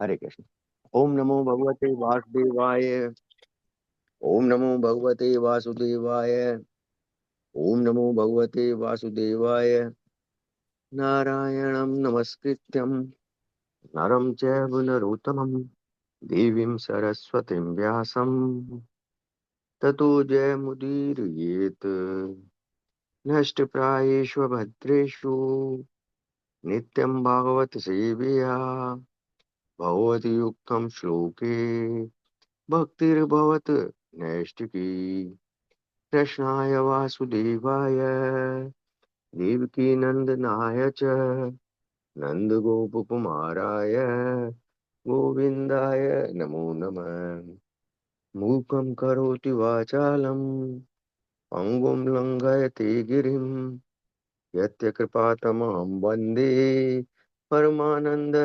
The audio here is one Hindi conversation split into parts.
हरे कृष्ण। ओम नमो भगवते वासुदेवाय। ओम नमो भगवते वासुदेवाय। ओम नमो भगवते वासुदेवाय। नारायणं नमस्कृत्यं नरं चैव नरोत्तमं देवीं सरस्वतीं व्यासं ततो जयमुदीरयेत्। नष्टप्रायेषु भद्रेषु नित्यं भागवत सेवया भगवति युक्तं श्लोके भक्तिर्भवत नैष्टिकी। कृष्णाय वासुदेवाय देवकी नंदनाय च नन्दगोपकुमाराय गोविन्दाय नमो नमः। मूकं करोति वाचालं पङ्गुं लङ्घयते गिरिं यस्य कृपातमहं वन्दे परमानन्द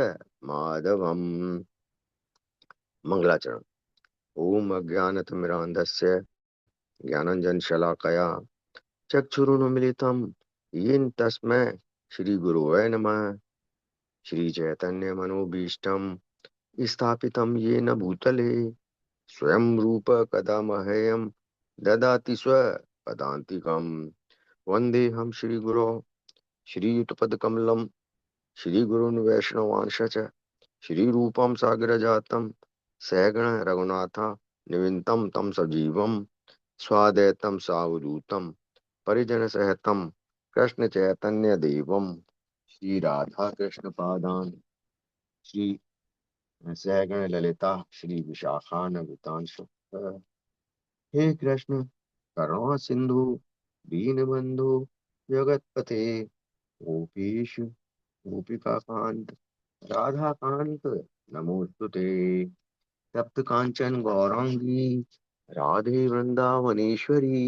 माधवम्। मंगलाचरण। ओम अज्ञानतिमिरान्धस्य ज्ञानञ्जनशलाकया चक्षुरुन्मीलितं येन तस्मै श्रीगुरवे नमः। श्रीचैतन्यमनोभीष्टं स्थापितं येन भूतले स्वयं रूप कदा मह्यं ददाति स्वपदान्तिकम्। वन्देऽहं श्रीगुरो श्रीयुतपदकमलं श्रीगुरून् वैष्णवांश्च श्रीरूपं सागरजातं सहगण रघुनाथा निविन्तं तं सजीवं स्वाद्वैतं सावधूतं परिजनसहितं कृष्णचैतन्यदेवं श्री राधा कृष्ण पादान श्री सहगण ललिता श्री विशाखान्वितांश। हे कृष्ण करुणा सिंधु दीनबंधु जगतपते गोपीश गोपिका कांत राधा कांत नमोस्तुते। तप्त कांचन गौरांगी राधे वृंदावनेश्वरी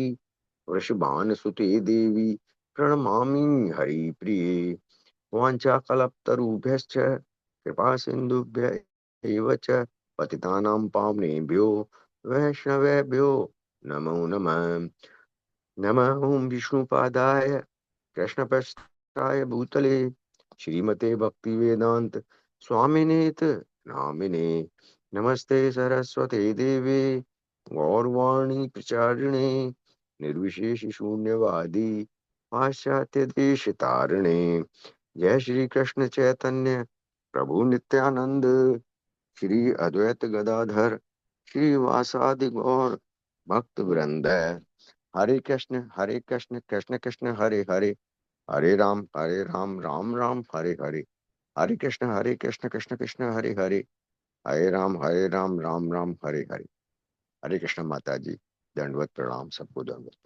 वृषभानुसुते देवी प्रणमामि हरिप्रिये। वाञ्छाकल्पतरुभ्यश्च कृपा सिन्धुभ्य एव च पतितानां पावनेभ्यो वैष्णवेभ्यो नमो नमः। नमः ओं विष्णुपादाय कृष्णपृष्ठाय भूतले श्रीमते भक्तिवेदांत स्वामिनेत नामिने। नमस्ते सरस्वते देवे गौरवाणी प्रचारिणे निर्विशेष शून्यवादी पाश्चात्य देश तारिणे। जय श्री कृष्ण चैतन्य प्रभु नित्यानंद श्री अद्वैत गदाधर श्रीवासादि गौर भक्त वृंद। हरे कृष्ण कृष्ण कृष्ण हरे हरे हरे राम राम राम हरे हरे। हरे कृष्ण कृष्ण कृष्ण हरे हरे हरे राम राम हरे हरे। हरे कृष्ण माता जी। दंडवत प्रणाम सबको दंडवत।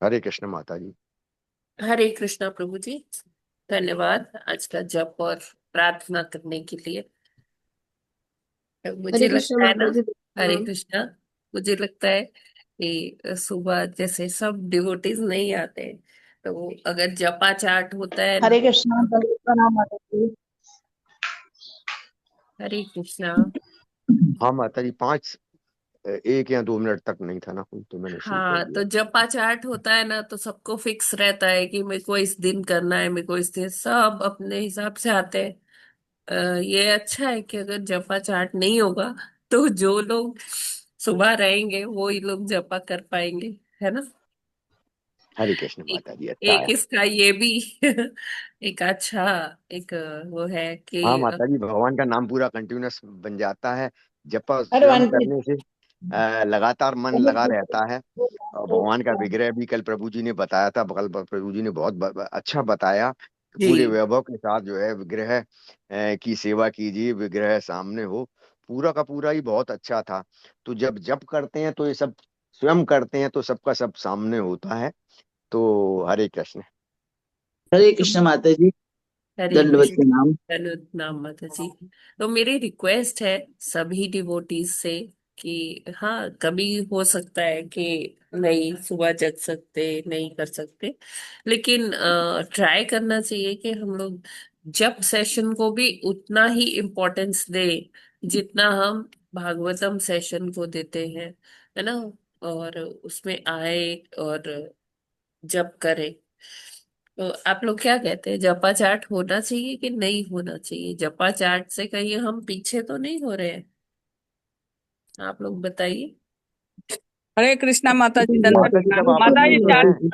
हरे कृष्ण माता जी। हरे कृष्णा प्रभु जी। धन्यवाद आज का जप और प्रार्थना करने के लिए। मुझे हरे कृष्ण लगता है ना, माता जी। हरे प्रणाम। कृष्णा, मुझे लगता है कि सुबह जैसे सब डिवोटीज नहीं आते, तो अगर जपा चाट होता है ना। हरे कृष्णा प्रणाम माता जी। हरे कृष्णा। हाँ माता जी, 1 या 2 मिनट तक नहीं था ना कोई, तो मैंने शुरू कर हाँ, दिया। तो जपा चाट होता है ना, तो सबको फिक्स रहता है कि मेरे को इस दिन करना है, मेरे को इस दिन, सब अपने हिसाब से आते हैं। ये अच्छा है कि अगर जपा चाट नहीं होगा तो जो लोग सुबह रहेंगे वो ही लोग जपा कर पाएंगे, है ना। हरे कृष्ण एक, माता जी, अच्छा एक है। इसका ये भी एक अच्छा, एक वो है कि हाँ माता जी, भगवान का नाम पूरा कंटिन्यूअस बन जाता है। जप अरे स्वयं आंटी। करने से लगातार मन लगा रहता है। और भगवान का विग्रह भी कल प्रभु जी ने बताया था, कल प्रभु जी ने बहुत अच्छा बताया कि पूरे जी। वैभव के साथ जो है विग्रह की सेवा कीजिए, विग्रह सामने हो। पूरा का पूरा ही बहुत अच्छा था। तो जब जप करते हैं तो ये सब स्वयं करते हैं तो सबका सब सामने होता है। तो हरे कृष्ण। हरे तो कृष्ण माता जी। हरे दंडवत कृष्ण। प्रणाम। नाम माता जी। तो मेरी रिक्वेस्ट है सभी डिवोटीज से कि हाँ, कभी हो सकता है कि नहीं सुबह जग सकते, नहीं कर सकते, लेकिन ट्राई करना चाहिए कि हम लोग जब सेशन को भी उतना ही इम्पोर्टेंस दे जितना हम भागवतम सेशन को देते हैं, है ना। और उसमें आए और जप करें। तो आप लोग क्या कहते हैं, जपा चाट होना चाहिए कि नहीं होना चाहिए? जपा चाट से कहीं हम पीछे तो नहीं हो रहे हैं? आप लोग बताइए। हरे कृष्णा माता जी, नहीं दंडवत माता जी होती, जब प्रणाम आप लोग माता पीछे जी। नहीं नहीं कर चाट रहे हैं, होती,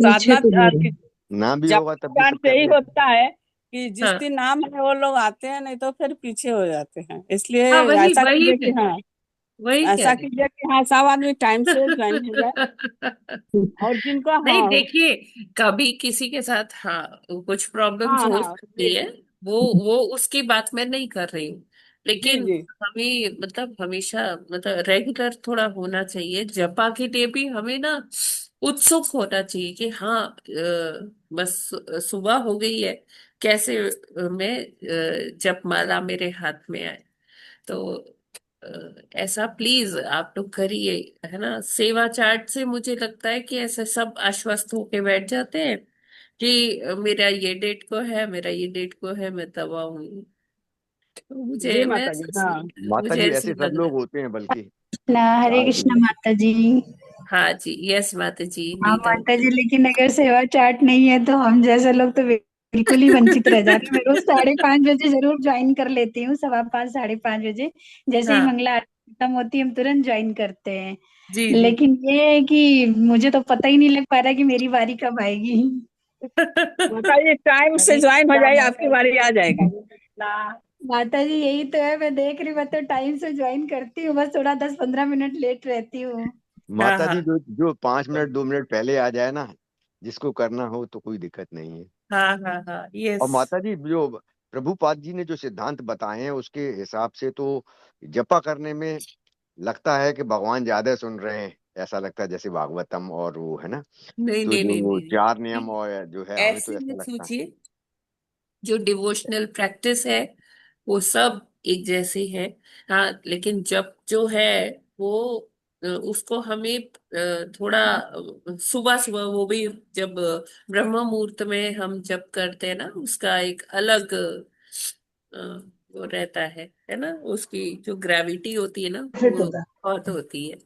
पीछे साधना तो नहीं रहे। ना भी होगा तब भी चाट सब से कर यही रहे हैं। होता है कि जिस हाँ दिन नाम है वो लोग आते हैं, नहीं तो फिर पीछे हो जाते हैं। हाँ, इसलिए वही ऐसा वही कीजिए कि कह हाँ, वही कह ऐसा रही कीजिए कि हाँ, सब आदमी टाइम से ज्वाइन हो जाए। और जिनको नहीं, हाँ देखिए, कभी किसी के साथ हाँ कुछ प्रॉब्लम्स हाँ हो हाँ सकती है। वो उसकी बात मैं नहीं कर रही हूँ, जी लेकिन जी हमें मतलब हमेशा मतलब रेगुलर थोड़ा होना चाहिए। जपा के लिए भी हमें ना उत्सुक होना चाहिए कि हाँ बस सुबह हो गई है, कैसे मैं जपमाला मेरे हाथ में आए। तो ऐसा प्लीज आप लोग करिए, है ना। सेवा चार्ट से मुझे लगता है कि ऐसे सब आश्वस्त होके बैठ जाते हैं कि मेरा ये डेट को है, मेरा ये डेट को है, मैं तब आऊंगी। तो जी माता जी, हाँ। माता मुझे जी ऐसे ऐसे सब लग रहा लोग है। होते हैं बल्कि ना, हरे चार्ट कृष्ण में। माता जी। हाँ जी, यस माता जी, हाँ नीता। माता जी, लेकिन अगर सेवा चाट नहीं है तो हम जैसे लोग तो बिल्कुल ही वंचित रह जाते हैं। मैं रोज 5:30 बजे जरूर ज्वाइन कर लेती हूँ, 5:15 5:30 बजे। जैसे ही हाँ मंगला आरती खत्म होती है हम तुरंत ज्वाइन करते हैं। जी जी। लेकिन ये है कि मुझे तो पता ही नहीं लग पा रहा कि मेरी बारी कब आएगी। माता जी टाइम से हरे ज्वाइन हो कृष्णा जाइए, आपकी माता बारी आ जी, जाएगी। हरे कृष्णा। माता जी यही तो है, मैं देख रही हूँ, मैं तो टाइम से ज्वाइन करती हूँ, बस थोड़ा 10-15 मिनट लेट रहती हूँ। हाँ माता हाँ जी जो जो 5 मिनट 2 मिनट पहले आ जाए ना, जिसको करना हो तो कोई दिक्कत नहीं है। हाँ हाँ हाँ, और यस। माता जी जो प्रभुपाद जी ने जो सिद्धांत बताए हैं उसके हिसाब से तो जपा करने में लगता है कि भगवान ज्यादा सुन रहे हैं। ऐसा लगता है जैसे भागवतम और वो है ना। नहीं तो नहीं नहीं जो नहीं चार नहीं, नियम और जो है हमें तो ऐसे ऐसा मत लगता है। सोचिए। जो डिवोशनल प्रैक्टिस है वो सब एक जैसे है। हाँ, लेकिन जब जो है वो उसको हमें थोड़ा सुबह सुबह, वो भी जब ब्रह्म मुहूर्त में हम जब करते हैं ना, उसका एक अलग अ, वो रहता है ना। उसकी जो ग्रेविटी होती है ना, फिट वो होता है। बहुत होती है।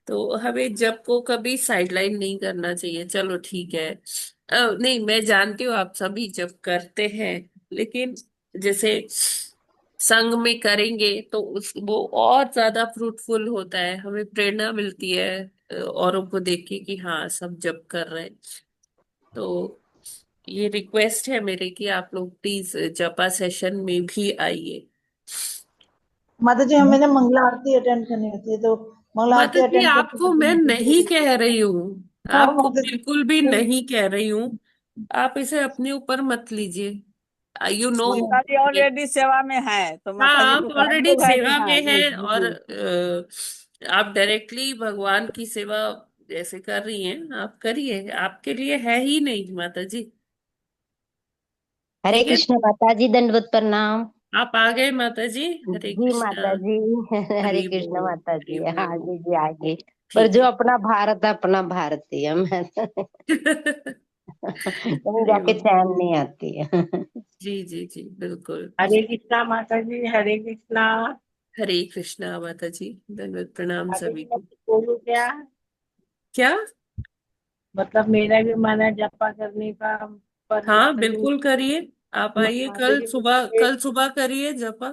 तो हमें जब को कभी साइडलाइन नहीं करना चाहिए। चलो ठीक है, नहीं, मैं जानती हूँ आप सभी जब करते हैं, लेकिन जैसे संग में करेंगे तो उस वो और ज्यादा फ्रूटफुल होता है, हमें प्रेरणा मिलती है औरों को देख के कि हाँ सब जब कर रहे हैं। तो ये रिक्वेस्ट है मेरे कि आप लोग प्लीज जपा सेशन में भी आइए। माता जी हमें ना मंगला आरती अटेंड करनी होती है, तो मंगला माता आरती जी, अटेंड करते आपको करते मैं माता नहीं जी। कह रही हूँ, हाँ आपको माता बिल्कुल भी जी। नहीं कह रही हूँ। आप इसे अपने ऊपर मत लीजिए, यू नो। माता जी ऑलरेडी सेवा में है, तो हाँ, माता जी आप को हम ऑलरेडी लोग है कि सेवा हाँ, में जी हैं, जी और जी। आप डायरेक्टली भगवान की सेवा जैसे कर रही हैं, आप करिए, आपके लिए है ही नहीं माता जी। हरे ठीक है, कृष्ण माता जी, दंडवत प्रणाम। आप आ गए माता जी। हरे जी कृष्णा। माता जी। हरे हरि कृष्ण बोल, माता हरि जी, हाँ बोल। जी जी आगे। पर ठीक जो है। अपना भारत है, अपना भारतीय मैं कहीं हरि जाके बोल। चैन नहीं आती है। जी जी जी, बिल्कुल। हरे कृष्णा माता जी, हरे कृष्णा। हरे कृष्णा माता जी, दंडवत प्रणाम माता सभी जी मैं को। कुछ बोलूं क्या? क्या? मतलब मेरा भी मन है जपा करने का, पर हाँ माता जी बिल्कुल करिए, आप आइए, माता कल जी सुबह, मुझे कल सुबह करिए जपा।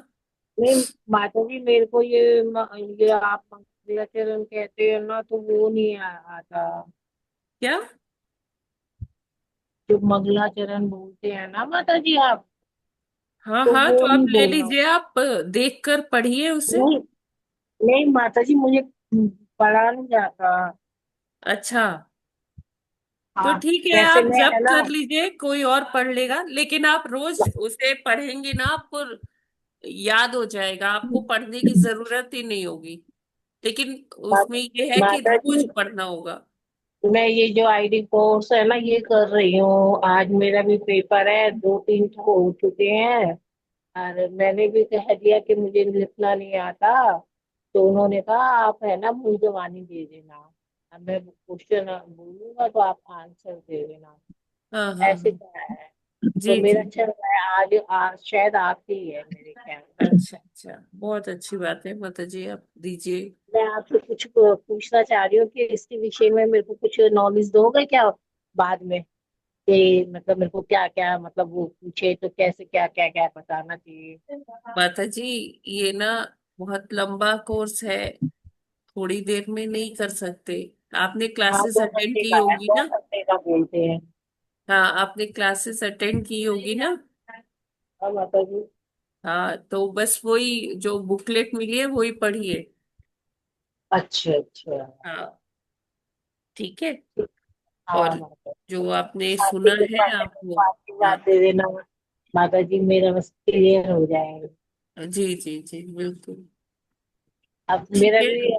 नहीं, माता जी मेरे को ये आप मंगलाचरण कहते हो ना, तो वो नहीं आता। क्या? जो मंगलाचरण बोलते हैं ना माता जी आप, हाँ तो हाँ, वो तो आप नहीं ले बोलना। लीजिए, आप देख कर पढ़िए उसे। नहीं नहीं माता जी, मुझे पढ़ा नहीं जाता। अच्छा, तो हाँ, ठीक है, जैसे आप मैं जब है ना। कर लीजिए, कोई और पढ़ लेगा, लेकिन आप रोज उसे पढ़ेंगे ना, आपको याद हो जाएगा, आपको पढ़ने की जरूरत ही नहीं होगी। लेकिन उसमें ये है कि माता रोज जी पढ़ना होगा। मैं ये जो आईडी कोर्स है ना ये कर रही हूँ, आज मेरा भी पेपर है, 2-3 तो हो चुके हैं। और मैंने भी कह दिया कि मुझे लिखना नहीं आता, तो उन्होंने कहा आप है ना मूल जबानी दे देना। अब मैं क्वेश्चन बोलूंगा तो आप आंसर दे देना। हाँ हाँ ऐसे हाँ। क्या है? तो जी मेरा जी। चल रहा है, आज शायद आखिरी है मेरे ख्याल में। अच्छा अच्छा, बहुत अच्छी बात है माता जी, आप दीजिए। मैं आपसे कुछ पूछना चाह रही हूँ कि इसके विषय में मेरे को कुछ नॉलेज दोगे क्या बाद में? कि मतलब मेरे को क्या क्या, मतलब वो पूछे तो कैसे क्या क्या क्या बताना चाहिए। माता जी, ये ना बहुत लंबा कोर्स है, थोड़ी देर में नहीं कर सकते। आपने हाँ, क्लासेस दो अटेंड घंटे की का है, होगी दो ना? घंटे का बोलते हैं। हाँ, आपने क्लासेस अटेंड की होगी ना? हाँ माता जी। हाँ, तो बस वही जो बुकलेट मिली है वही पढ़िए। अच्छा अच्छा। हाँ, ठीक है। हाँ और माता जी। जो आपने आपकी सुना है कृपा से आप मेरे वो, को आशीर्वाद हाँ, दे देना माता जी, मेरा बस क्लियर हो जाएगा। जी जी जी बिल्कुल। अब ठीक मेरा है, भी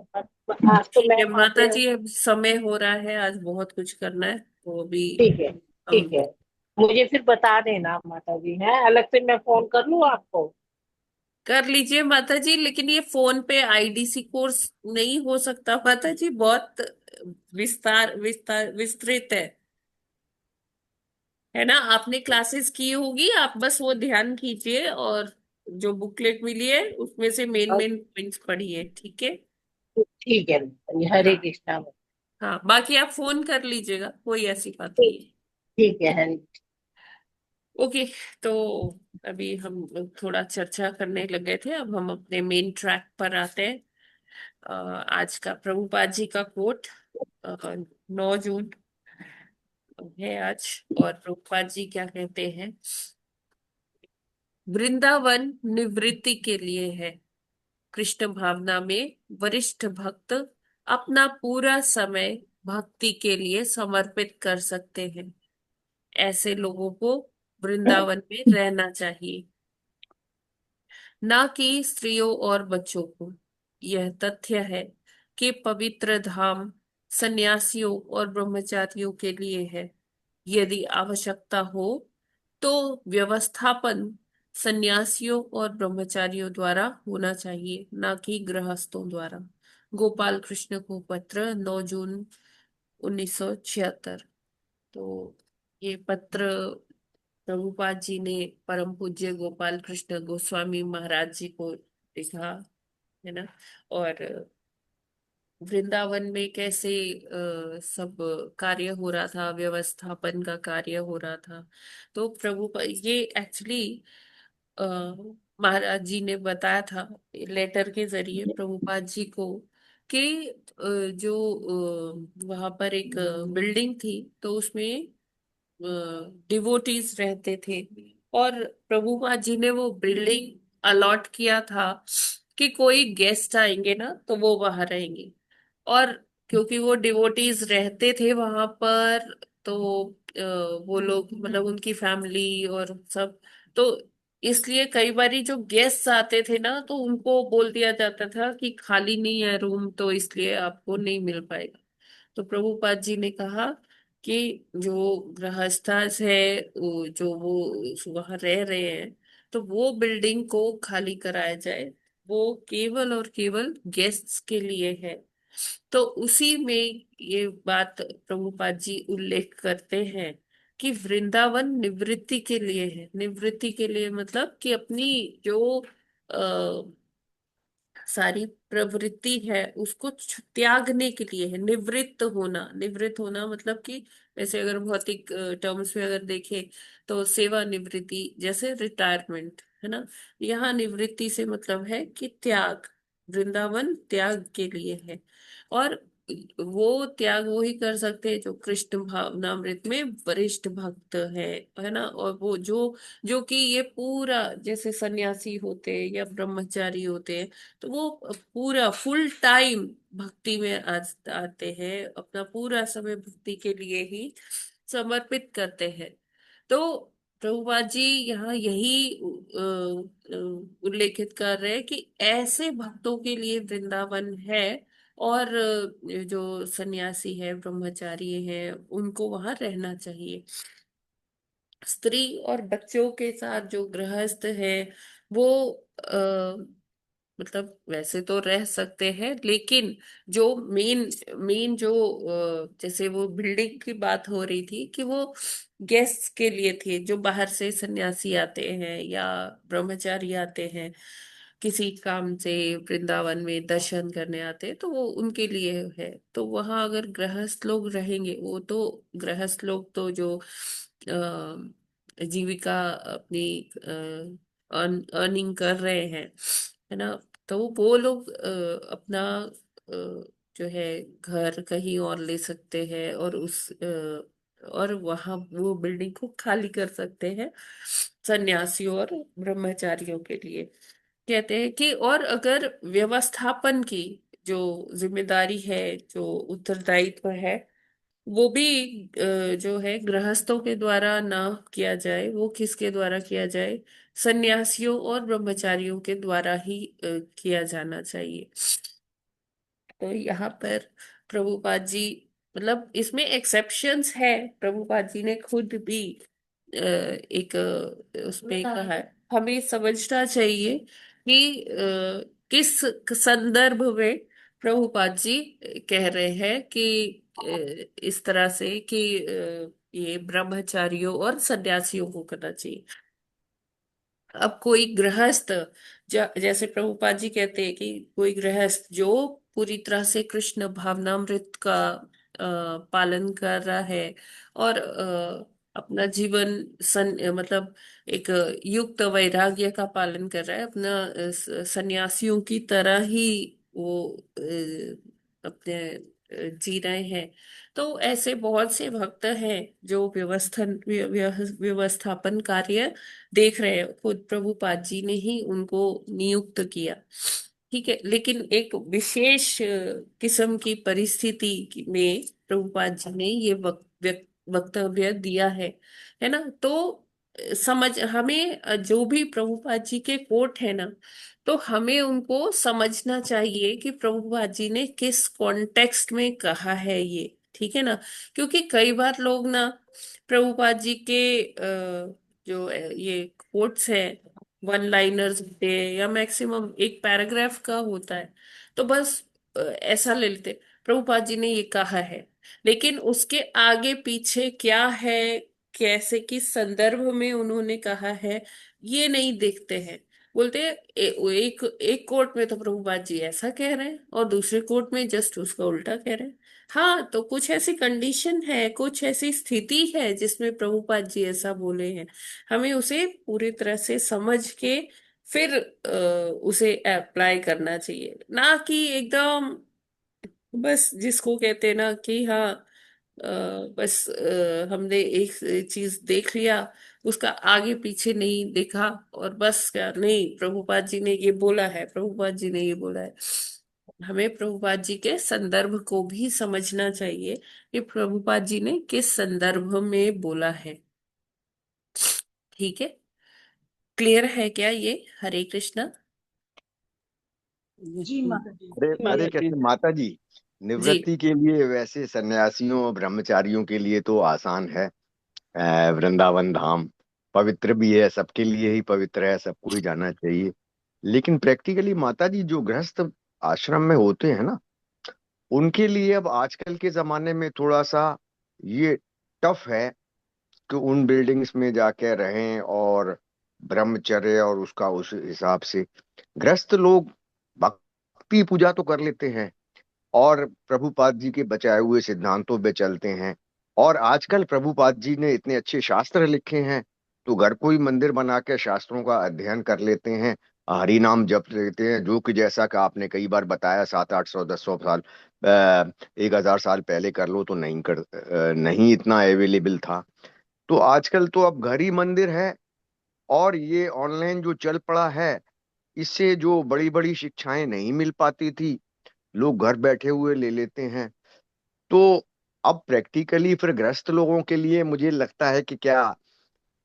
आज तो ठीक मैं है माता आते हूँ। जी, अब समय हो रहा है, आज बहुत कुछ करना है तो अभी ठीक है हम ठीक है। मुझे फिर बता देना माता जी, है अलग से मैं फोन कर लूँ आपको। कर लीजिए माता जी, लेकिन ये फोन पे आईडीसी कोर्स नहीं हो सकता माता जी, बहुत विस्तृत है ना? आपने क्लासेस की होगी, आप बस वो ध्यान कीजिए और जो बुकलेट मिली है उसमें से मेन और मेन पॉइंट्स पढ़िए, ठीक है? ठीक है माता जी, हरे हाँ, कृष्णा। हाँ, बाकी आप फोन कर लीजिएगा, कोई ऐसी बात नहीं ठीक है। ठीक है हरे। ओके, तो अभी हम लोग थोड़ा चर्चा करने लगे थे, अब हम अपने मेन ट्रैक पर आते हैं। आज का प्रभुपाद जी का कोट, 9 जून है आज, और प्रभुपाद जी क्या कहते हैं? वृंदावन निवृत्ति के लिए है। कृष्ण भावना में वरिष्ठ भक्त अपना पूरा समय भक्ति के लिए समर्पित कर सकते हैं। ऐसे लोगों को वृंदावन में रहना चाहिए, न कि स्त्रियों और बच्चों को। यह तथ्य है कि पवित्र धाम सन्यासियों और ब्रह्मचारियों के लिए है। यदि आवश्यकता हो तो व्यवस्थापन सन्यासियों और ब्रह्मचारियों द्वारा होना चाहिए, न कि गृहस्थों द्वारा। गोपाल कृष्ण को पत्र, 9 जून 1976। तो ये पत्र प्रभुपाद जी ने परम पूज्य गोपाल कृष्ण गोस्वामी महाराज जी को लिखा, है ना? और वृंदावन में कैसे सब कार्य हो रहा था, व्यवस्थापन का कार्य हो रहा था। तो प्रभु ये एक्चुअली महाराज जी ने बताया था लेटर के जरिए प्रभुपाद जी को कि जो वहां पर एक बिल्डिंग थी, तो उसमें डिवोटीज रहते थे, और प्रभुपाद जी ने वो बिल्डिंग अलॉट किया था कि कोई गेस्ट आएंगे ना तो वो वहां रहेंगे। और क्योंकि वो डिवोटीज रहते थे वहां पर, तो वो लोग मतलब उनकी फैमिली और सब, तो इसलिए कई बारी जो गेस्ट आते थे ना तो उनको बोल दिया जाता था कि खाली नहीं है रूम, तो इसलिए आपको नहीं मिल पाएगा। तो प्रभुपाद जी ने कहा कि जो गृहस्थास है, जो वो वहां रह रहे हैं, तो वो बिल्डिंग को खाली कराया जाए, वो केवल और केवल गेस्ट्स के लिए है। तो उसी में ये बात प्रभुपाद जी उल्लेख करते हैं कि वृंदावन निवृत्ति के लिए है। निवृत्ति के लिए मतलब कि अपनी जो सारी प्रवृत्ति है उसको त्यागने के लिए है। निवृत्त होना, निवृत्त होना मतलब कि वैसे अगर भौतिक टर्म्स में अगर देखें तो सेवा निवृत्ति, जैसे रिटायरमेंट, है ना? यहाँ निवृत्ति से मतलब है कि त्याग। वृंदावन त्याग के लिए है, और वो त्याग वो ही कर सकते हैं जो कृष्ण भावनामृत में वरिष्ठ भक्त है ना? और वो जो जो कि ये पूरा जैसे सन्यासी होते हैं या ब्रह्मचारी होते हैं, तो वो पूरा फुल टाइम भक्ति में आते हैं, अपना पूरा समय भक्ति के लिए ही समर्पित करते हैं। तो प्रभुपाद जी यहाँ यही उल्लेखित कर रहे हैं कि ऐसे भक्तों के लिए वृंदावन है, और जो सन्यासी है, ब्रह्मचारी है, उनको वहां रहना चाहिए। स्त्री और बच्चों के साथ जो गृहस्थ है वो मतलब वैसे तो रह सकते हैं, लेकिन जो मेन मेन जो जैसे वो बिल्डिंग की बात हो रही थी कि वो गेस्ट के लिए थी, जो बाहर से सन्यासी आते हैं या ब्रह्मचारी आते हैं किसी काम से, वृंदावन में दर्शन करने आते हैं, तो वो उनके लिए है। तो वहां अगर गृहस्थ लोग रहेंगे, वो तो गृहस्थ लोग तो जो जीविका अपनी अर्निंग कर रहे हैं, है ना। तो वो लोग अपना जो है घर कहीं और ले सकते हैं, और और वहां वो बिल्डिंग को खाली कर सकते हैं सन्यासियों और ब्रह्मचारियों के लिए। कहते हैं कि और अगर व्यवस्थापन की जो जिम्मेदारी है, जो उत्तरदायित्व है, वो भी जो है गृहस्थों के द्वारा ना किया जाए, वो किसके द्वारा किया जाए? सन्यासियों और ब्रह्मचारियों के द्वारा ही किया जाना चाहिए। तो यहाँ पर प्रभुपाद जी, मतलब इसमें एक्सेप्शंस है, प्रभुपाद जी ने खुद भी एक उसमें कहा है। हमें समझना चाहिए कि किस संदर्भ में प्रभुपाद जी कह रहे हैं कि इस तरह से कि ये ब्रह्मचारियों और सन्यासियों को करना चाहिए। अब कोई गृहस्थ, जैसे प्रभुपाद जी कहते हैं कि कोई गृहस्थ जो पूरी तरह से कृष्ण भावनामृत का पालन कर रहा है, और अपना जीवन मतलब एक युक्त वैराग्य का पालन कर रहा है, अपना सन्यासियों की तरह ही वो अपने जी रहे हैं। तो ऐसे बहुत से भक्त हैं जो व्यवस्थापन कार्य देख रहे हैं, खुद प्रभुपाद जी ने ही उनको नियुक्त किया। ठीक है, लेकिन एक विशेष किस्म की परिस्थिति में प्रभुपाद जी ने ये वक्तव्य दिया है ना। तो समझ हमें जो भी प्रभुपाद जी के कोट है ना, तो हमें उनको समझना चाहिए कि प्रभुपाद जी ने किस कॉन्टेक्स्ट में कहा है ये। ठीक है ना। क्योंकि कई बार लोग ना प्रभुपाद जी के जो ये कोट्स है, वन लाइनर्स होते हैं या मैक्सिमम एक पैराग्राफ का होता है, तो बस ऐसा ले लेते, प्रभुपाद जी ने ये कहा है, लेकिन उसके आगे पीछे क्या है, कैसे किस संदर्भ में उन्होंने कहा है, ये नहीं देखते हैं। बोलते हैं एक एक कोर्ट में तो प्रभुपाद जी ऐसा कह रहे हैं और दूसरे कोर्ट में जस्ट उसका उल्टा कह रहे हैं। हाँ, तो कुछ ऐसी कंडीशन है, कुछ ऐसी स्थिति है जिसमें प्रभुपाद जी ऐसा बोले हैं। हमें उसे पूरी तरह से समझ के फिर उसे अप्लाई करना चाहिए, ना कि एकदम बस जिसको कहते हैं ना कि हाँ बस हमने एक चीज देख लिया, उसका आगे पीछे नहीं देखा, और बस क्या नहीं, प्रभुपाद जी ने ये बोला है, प्रभुपाद जी ने ये बोला है। हमें प्रभुपाद जी के संदर्भ को भी समझना चाहिए कि प्रभुपाद जी ने किस संदर्भ में बोला है। ठीक है, क्लियर है क्या ये? हरे कृष्णा। जी माता जी, अरे जी अरे माता जी। कहते माता जी, जी। निवृत्ति के लिए वैसे सन्यासियों और ब्रह्मचारियों के लिए तो आसान है। वृंदावन धाम पवित्र भी है, सबके लिए ही पवित्र है, सबको ही जाना चाहिए। लेकिन प्रैक्टिकली माता जी जो गृहस्थ आश्रम में होते हैं ना, उनके लिए अब आजकल के जमाने में थोड़ा सा ये टफ है कि उन बिल्डिंग्स में जाके रहें और ब्रह्मचर्य और उसका उस हिसाब से गृहस्थ लोग भक्ति पूजा तो कर लेते हैं और प्रभुपाद जी के बचाए हुए सिद्धांतों पे चलते हैं। और आजकल प्रभुपाद जी ने इतने अच्छे शास्त्र लिखे हैं, तो घर को ही मंदिर बना के शास्त्रों का अध्ययन कर लेते हैं, हरि नाम जप लेते हैं, जो कि जैसा कि आपने कई बार बताया 700 800 1000 साल 1000 साल पहले कर लो तो नहीं इतना अवेलेबल था। तो आजकल तो अब घर ही मंदिर है। और ये ऑनलाइन जो चल पड़ा है, इससे जो बड़ी बड़ी शिक्षाएं नहीं मिल पाती थी, लोग घर बैठे हुए ले लेते हैं। तो अब प्रैक्टिकली फिर ग्रस्त लोगों के लिए मुझे लगता है कि क्या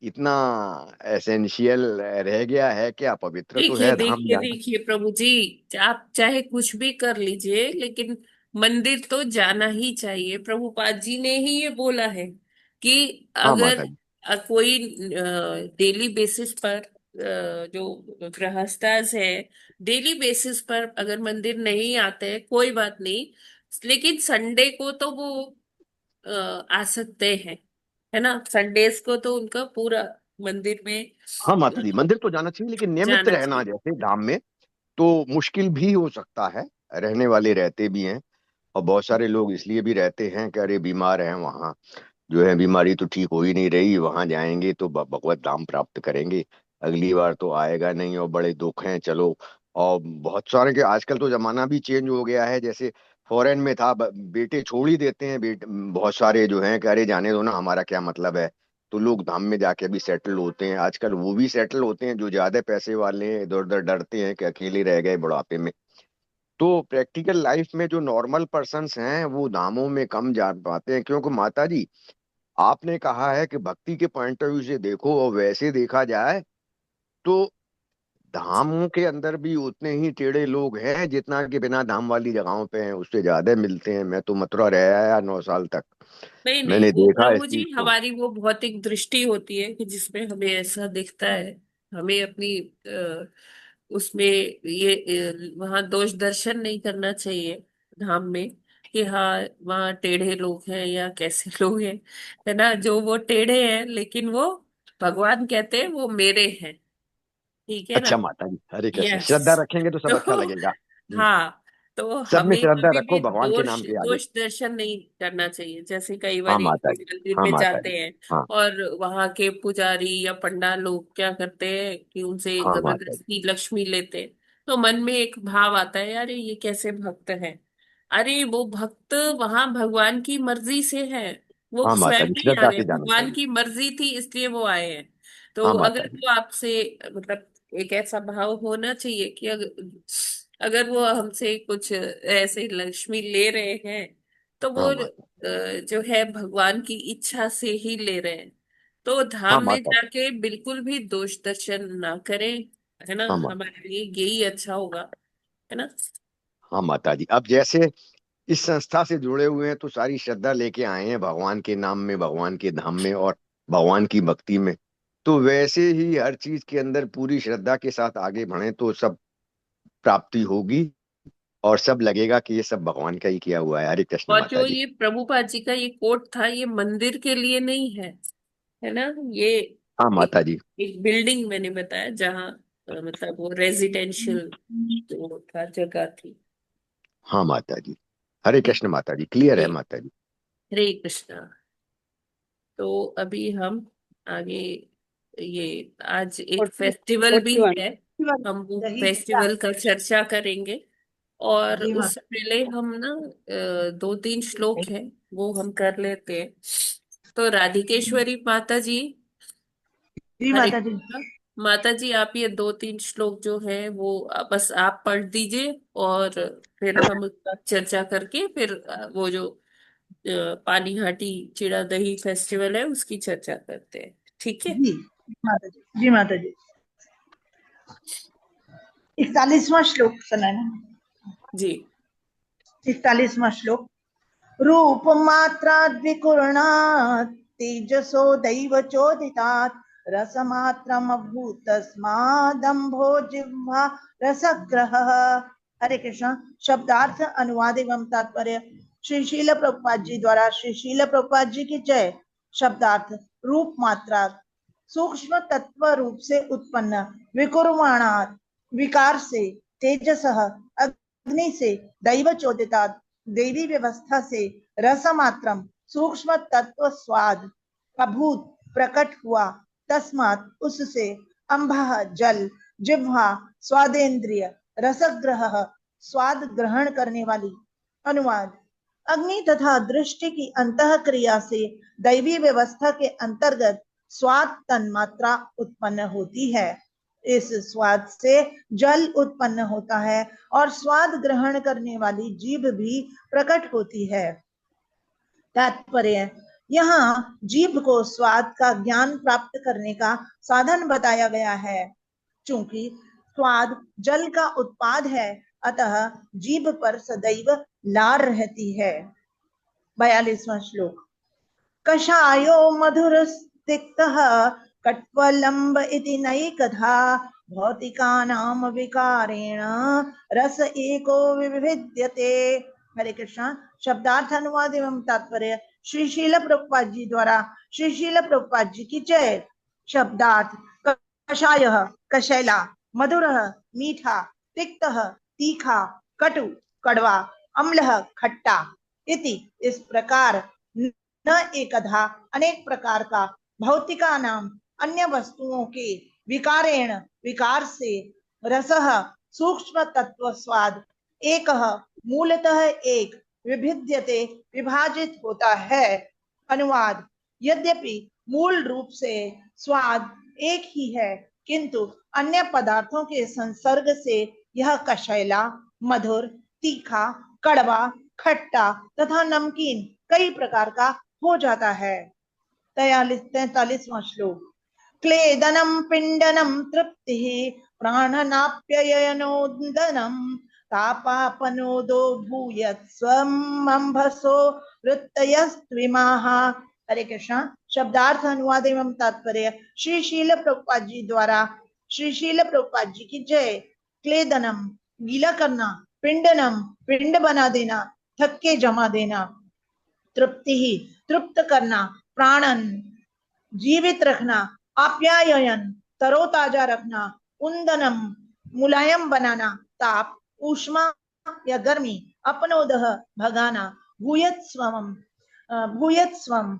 इतना एसेंशियल रह गया है? क्या पवित्र तो देखिए है धाम देखिए जाना। देखिए प्रभु जी, आप चाहे कुछ भी कर लीजिए, लेकिन मंदिर तो जाना ही चाहिए। प्रभुपाद जी ने ही ये बोला है कि हाँ अगर माता जी। कोई डेली बेसिस पर जो गृहस्थास है, डेली बेसिस पर अगर मंदिर नहीं आते हैं कोई बात नहीं, लेकिन संडे को तो वो आ सकते हैं, है ना। संडेज को तो उनका पूरा मंदिर में हाँ माता जी, मंदिर तो जाना चाहिए, लेकिन नियमित जाना रहना चाहिए। जैसे धाम में तो मुश्किल भी हो सकता है। रहने वाले रहते भी हैं, और बहुत सारे लोग इसलिए भी रहते हैं कि अरे बीमार हैं वहाँ, जो है बीमारी तो ठीक हो ही नहीं रही, वहां जाएंगे तो भगवत धाम प्राप्त करेंगे, अगली बार तो आएगा नहीं, और बड़े दुख हैं। चलो, और बहुत सारे के आजकल तो जमाना भी चेंज हो गया है। जैसे फॉरेन में था, बेटे छोड़ ही देते हैं, बेटे बहुत सारे जो हैं कि अरे जाने दो ना, हमारा क्या मतलब है। तो लोग धाम में जाके भी सेटल होते हैं, आजकल वो भी सेटल होते हैं जो ज्यादा पैसे वाले हैं, इधर उधर डरते हैं कि अकेले रह गए बुढ़ापे में। तो प्रैक्टिकल लाइफ में जो नॉर्मल पर्सन्स हैं वो धामों में कम जा पाते हैं, क्योंकि माता जी, आपने कहा है कि भक्ति के पॉइंट ऑफ व्यू से देखो, और वैसे देखा जाए तो धामों के अंदर भी उतने ही टेढ़े लोग हैं जितना कि बिना धाम वाली जगहों पे हैं, उससे ज्यादा मिलते हैं। मैं तो मथुरा रह आया 9 साल तक, नहीं नहीं, मैंने वो देखा इस प्रभु जी चीज को। हमारी वो भौतिक दृष्टि होती है कि जिसमें हमें ऐसा दिखता है। हमें अपनी उसमें ये वहां दोष दर्शन नहीं करना चाहिए धाम में, कि हाँ वहाँ टेढ़े लोग हैं या कैसे लोग हैं। है ना, जो वो टेढ़े हैं लेकिन वो भगवान कहते हैं वो मेरे हैं। ठीक है ना। अच्छा माता जी, हरे कृष्ण, यस। श्रद्धा रखेंगे तो सब अच्छा तो लगेगा। हाँ, तो सब में हमें श्रद्धा कभी रखो भी भगवान के दोष नाम के आगे। दोष दर्शन नहीं करना चाहिए। जैसे कई हाँ बार माता जी, मंदिर हाँ में माता जाते जी, हैं हाँ, और वहां के पुजारी या पंडा लोग क्या करते हैं कि उनसे हाँ माता जी, जबरदस्ती लक्ष्मी लेते हैं। तो मन में एक भाव आता है, यार ये कैसे भक्त है। अरे वो भक्त वहां भगवान की मर्जी से है। वो हाँ माता स्वयं जी, नहीं आ श्रद्धा रहे, से जाना भगवान चाहिए। की मर्जी थी इसलिए वो आए हैं। तो हाँ माता अगर जी, वो आपसे मतलब एक ऐसा भाव होना चाहिए कि अगर वो हमसे कुछ ऐसे लक्ष्मी ले रहे हैं तो वो हाँ माता, जो है भगवान की इच्छा से ही ले रहे हैं। तो हाँ धाम में माता, जाके बिल्कुल भी दोष दर्शन ना करें। है ना, हाँ माता, हमारे लिए यही अच्छा होगा। है ना। हाँ माता जी। अब जैसे इस संस्था से जुड़े हुए हैं तो सारी श्रद्धा लेके आए हैं भगवान के नाम में, भगवान के धाम में और भगवान की भक्ति में। तो वैसे ही हर चीज के अंदर पूरी श्रद्धा के साथ आगे बढ़े तो सब प्राप्ति होगी, और सब लगेगा कि ये सब भगवान का ही किया हुआ है। हरे कृष्ण और माता जो जी। ये प्रभुपाद जी का ये कोट था, ये मंदिर के लिए नहीं है। है ना। ये हाँ एक माता जी, एक बिल्डिंग मैंने बताया जहाँ मतलब वो रेजिडेंशियल जो था जगह थी। हाँ माता जी, हरे ठीक कृष्ण माता जी, क्लियर है है। माता जी। हरे कृष्णा। तो अभी हम आगे, ये आज एक 40 फेस्टिवल भी 41। है, हम वो फेस्टिवल का चर्चा करेंगे। और जी उससे पहले हम ना दो तीन श्लोक माता हैं वो हम कर लेते हैं। तो राधिकेश्वरी माता जी, जी हरे माता जी। कृष्णा। माता जी आप ये दो तीन श्लोक जो है वो बस आप पढ़ दीजिए, और फिर हम उसका चर्चा करके फिर वो जो पानीहाटी चिड़ा दही फेस्टिवल है उसकी चर्चा करते हैं। ठीक है। जी माता जी, जी माता जी। 41वां श्लोक सुनाना। जी। 41वां श्लोक। रूप मात्राद्विकुर्णात् तेजसो दैव चोदितात् रसमात्रमभूतस्मादम्भो जिह्वा रसग्रहः। हरे कृष्ण। शब्दार्थ अनुवाद एवं तात्पर्य श्री शील प्रभुपाद जी द्वारा। श्री शील प्रभुपाद जी की जय। शब्दार्थ रूप मात्रा सूक्ष्म तत्व रूप से उत्पन्न, विकुर्वाणात् विकार से, तेजस अग्नि से, दैव चोदिता देवी व्यवस्था से, रसमात्रम सूक्ष्म तत्व स्वाद, अभूत प्रकट हुआ, तस्मात् उससे, अंबा जल, जिह्वा स्वादेंद्रिय, रसग्रह स्वाद ग्रहण करने वाली। अनुवाद। अग्नि तथा दृष्टि की अंतः क्रिया से दैवी व्यवस्था के अंतर्गत स्वाद तन्मात्रा उत्पन्न होती है। इस स्वाद से जल उत्पन्न होता है और स्वाद ग्रहण करने वाली जीभ भी प्रकट होती है। तात्पर्य। यहाँ जीभ को स्वाद का ज्ञान प्राप्त करने का साधन बताया गया है। चूंकि स्वाद जल का उत्पाद है, अतः जीभ पर सदैव लार रहती है। 42वां श्लोक। कषायो मधुरस्तिक्तः कट्वलम्ब इति नैकधा भौतिकानां विकारेण रस एको विविध्यते। हरे कृष्णा। शब्दार्थ अनुवाद एवं तात्पर्य श्री शील प्रभुपाद जी द्वारा। श्री शील प्रभुपाद जी की जय। शब्दार्थ कषाय कशैला, मधुर मीठा, तिक्त तीखा, कटु कड़वा, अम्ल खट्टा, इति इस प्रकार, न एकधा अनेक प्रकार का भौतिका नाम अन्य वस्तुओं के विकारेण विकार से रसः सूक्ष्म तत्व स्वाद एक मूलतः एक विभिद्यते विभाजित होता है। अनुवाद: यद्यपि मूल रूप से स्वाद एक ही है, किंतु अन्य पदार्थों के संसर्ग से यह कषैला, मधुर, तीखा, कड़वा, खट्टा तथा नमकीन कई प्रकार का हो जाता है। 43वां श्लोक। क्लेदनं पिंडनं तृप्तिः प्राणनाप्ययनोदनं तापापनोदो भूयत्स्वम् अंभसो वृत्तयस्त्विमाः। हरे कृष्ण। शब्दार्थ, अनुवाद एवं तात्पर्य श्री शील प्रभुपाद जी द्वारा। श्री शील प्रभुपाद जी की जय। क्लेदनम गीला करना, पिंडनम पिंड बना देना, थक्के जमा देना, तृप्ति ही तृप्त करना, प्राणन जीवित रखना, आप्यायन तरोताजा रखना, उंदनम मुलायम बनाना, ताप ऊष्मा या गर्मी, अपनोदह भगाना, भूयत स्वम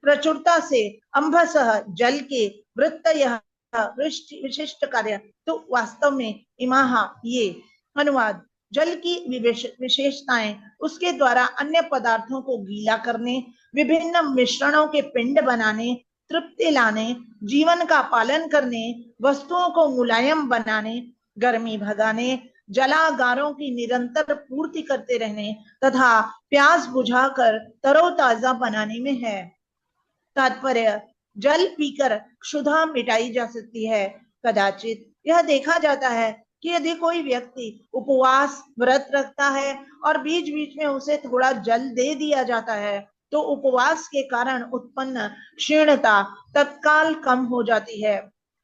प्रचुरता से, अंभसह जल के, वृत्तयः विशिष्ट कार्य। तो वास्तव में इमाहा ये। अनुवाद: जल की विशेषताएं उसके द्वारा अन्य पदार्थों को गीला करने, विभिन्न मिश्रणों के पिंड बनाने, तृप्ति लाने, जीवन का पालन करने, वस्तुओं को मुलायम बनाने, गर्मी भगाने, जलागारों की निरंतर पूर्ति करते रहने तथा प्यास बुझाकर तरोताजा बनाने में है। तात्पर्य: जल पीकर क्षुधा मिटाई जा सकती है। कदाचित यह देखा जाता है कि यदि कोई व्यक्ति उपवास व्रत रखता है और बीच बीच में उसे थोड़ा जल दे दिया जाता है, तो उपवास के कारण उत्पन्न क्षीणता तत्काल कम हो जाती है।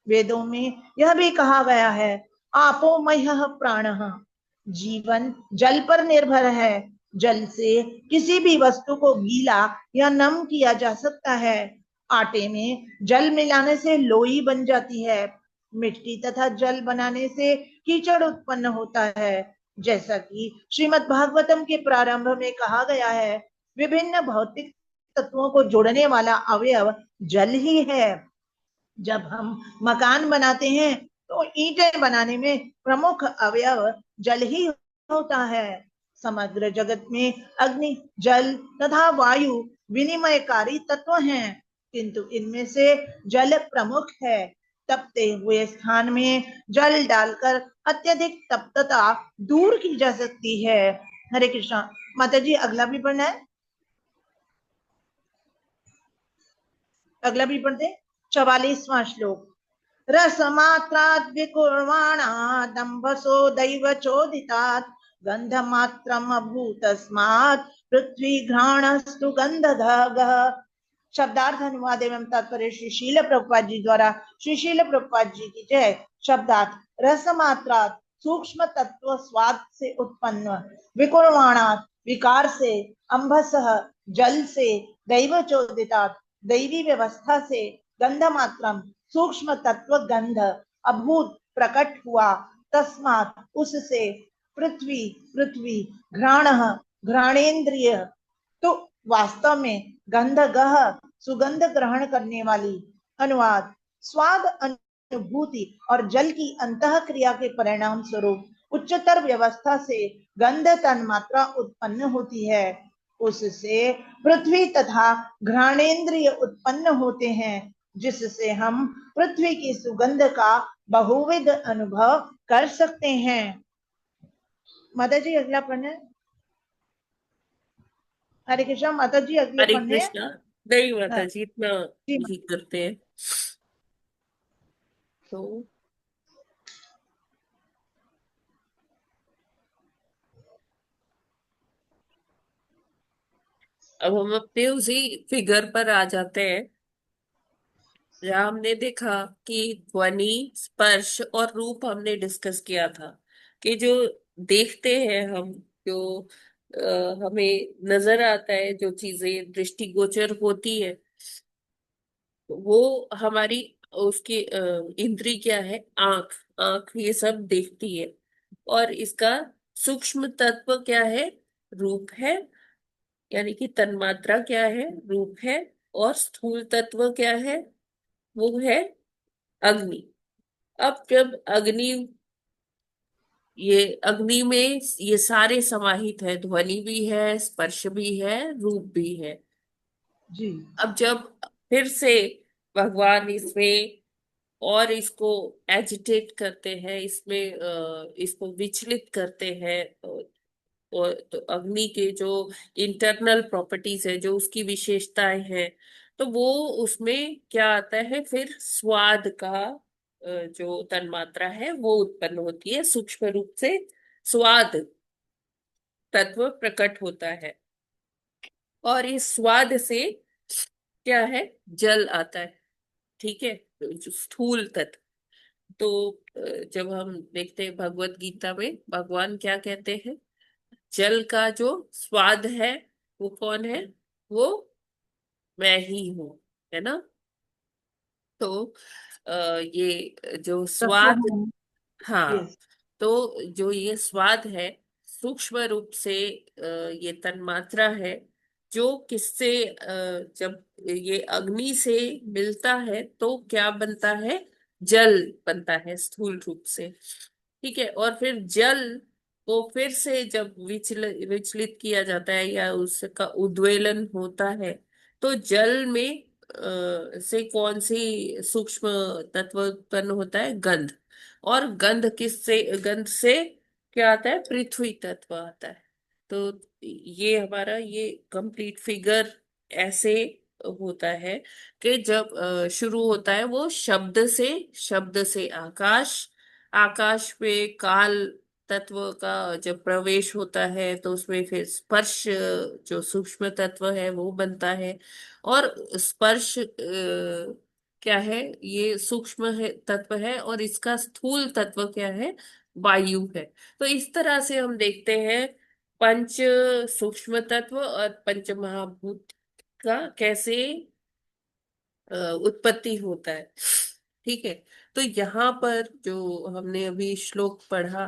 वेदों में यह भी कहा गया है, आपो मह्यः प्राणः, जीवन जल पर निर्भर है। जल से किसी भी वस्तु को गीला या नम किया जा सकता है। आटे में जल मिलाने से लोई बन जाती है। मिट्टी तथा जल बनाने से कीचड़ उत्पन्न होता है। जैसा कि श्रीमद् भागवतम के प्रारंभ में कहा गया है, विभिन्न भौतिक तत्वों को जोड़ने वाला अवयव जल ही है। जब हम मकान बनाते हैं तो ईंटें बनाने में प्रमुख अवयव जल ही होता है। समग्र जगत में अग्नि, जल तथा वायु विनिमयकारी तत्व हैं, किंतु इनमें से जल प्रमुख है। तपते हुए स्थान में जल डालकर अत्यधिक तप्तता दूर की जा सकती है। हरे कृष्णा। माता जी अगला भी पढ़ना है, अगला भी पढ़ते। 44वां श्लोक। रसमात्राद् विकुर्वाणात् दम्भसो दैव चोदितात् गंधमात्रम् अभूतस्मात् पृथ्वी घ्राणस्तु गंधधगः। शब्दार्थ, अनुवाद एवं तात्पर्य श्री शील प्रभुपाद जी द्वारा। श्री शील प्रभुपाद जी की जय। शब्दार्थ: रसमात्रात् सूक्ष्म तत्व स्वाद से उत्पन्न, विकुर्वाणात् विकार से, अंभसः जल से, दैवचोदितात् दैवी व्यवस्था से, गंध मात्रम सूक्ष्म तत्व गंध, अभूत प्रकट हुआ, तस्मात् उससे, पृथ्वी पृथ्वी, घ्राणः घ्राणेन्द्रिय तो वास्तव में, गंधगः सुगंध ग्रहण करने वाली। अनुवाद: स्वाद अनुभूति और जल की अंतः क्रिया के परिणाम स्वरूप उच्चतर व्यवस्था से गंध तन्मात्रा उत्पन्न होती है। उससे पृथ्वी तथा घ्राणेन्द्रिय उत्पन्न होते हैं, जिससे हम पृथ्वी की सुगंध का बहुविध अनुभव कर सकते हैं। माता जी अगला पढ़ना। हरे कृष्णा। माता जी अगले हरे पढ़ने। कृष्णा। नहीं माता हाँ, जी, इतना जी ही करते हैं। तो अब हम अपने उसी फिगर पर आ जाते हैं, जहाँ हमने देखा कि ध्वनि, स्पर्श और रूप हमने डिस्कस किया था कि जो देखते हैं हम, जो हमें नजर आता है, जो चीजें दृष्टिगोचर होती है, वो हमारी उसकी इंद्री क्या है? आंख। आंख ये सब देखती है। और इसका सूक्ष्म तत्व क्या है? रूप है। यानी कि तन्मात्रा क्या है, रूप है। और स्थूल तत्व क्या है, वो है अग्नि। अब जब अग्नि, ये अग्नि में ये सारे समाहित है, ध्वनि भी है, स्पर्श भी है, रूप भी है। जी। अब जब फिर से भगवान इसमें और इसको एजिटेट करते हैं, इसमें इसको विचलित करते हैं, और तो अग्नि के जो इंटरनल प्रॉपर्टीज है, जो उसकी विशेषताएं हैं, तो वो उसमें क्या आता है, फिर स्वाद का जो तन्मात्रा है वो उत्पन्न होती है, सूक्ष्म रूप से स्वाद तत्व प्रकट होता है। और इस स्वाद से क्या है, जल आता है। ठीक है, तो जो स्थूल तत्व। तो जब हम देखते हैं भगवत गीता में भगवान क्या कहते हैं, जल का जो स्वाद है वो कौन है, वो मैं ही हूँ, है ना। तो ये जो तत्व स्वाद, हाँ, यस। तो जो ये स्वाद है, सूक्ष्म रूप से ये तन्मात्रा है, जो किससे जब ये अग्नि से मिलता है तो क्या बनता है, जल बनता है स्थूल रूप से। ठीक है, और फिर जल को फिर से जब विचलित किया जाता है या उसका उद्वेलन होता है, तो जल में से कौन सी सूक्ष्म तत्व उत्पन्न होता है, गंध। और गंध से क्या आता है, पृथ्वी तत्व आता है। तो ये हमारा ये कंप्लीट फिगर ऐसे होता है कि जब शुरू होता है वो शब्द से आकाश, आकाश पे काल तत्व का जब प्रवेश होता है तो उसमें फिर स्पर्श जो सूक्ष्म तत्व है वो बनता है। और स्पर्श क्या है, ये सूक्ष्म है, तत्व है, और इसका स्थूल तत्व क्या है, वायु है। तो इस तरह से हम देखते हैं पंच सूक्ष्म तत्व और पंच महाभूत का कैसे उत्पत्ति होता है। ठीक है, तो यहाँ पर जो हमने अभी श्लोक पढ़ा,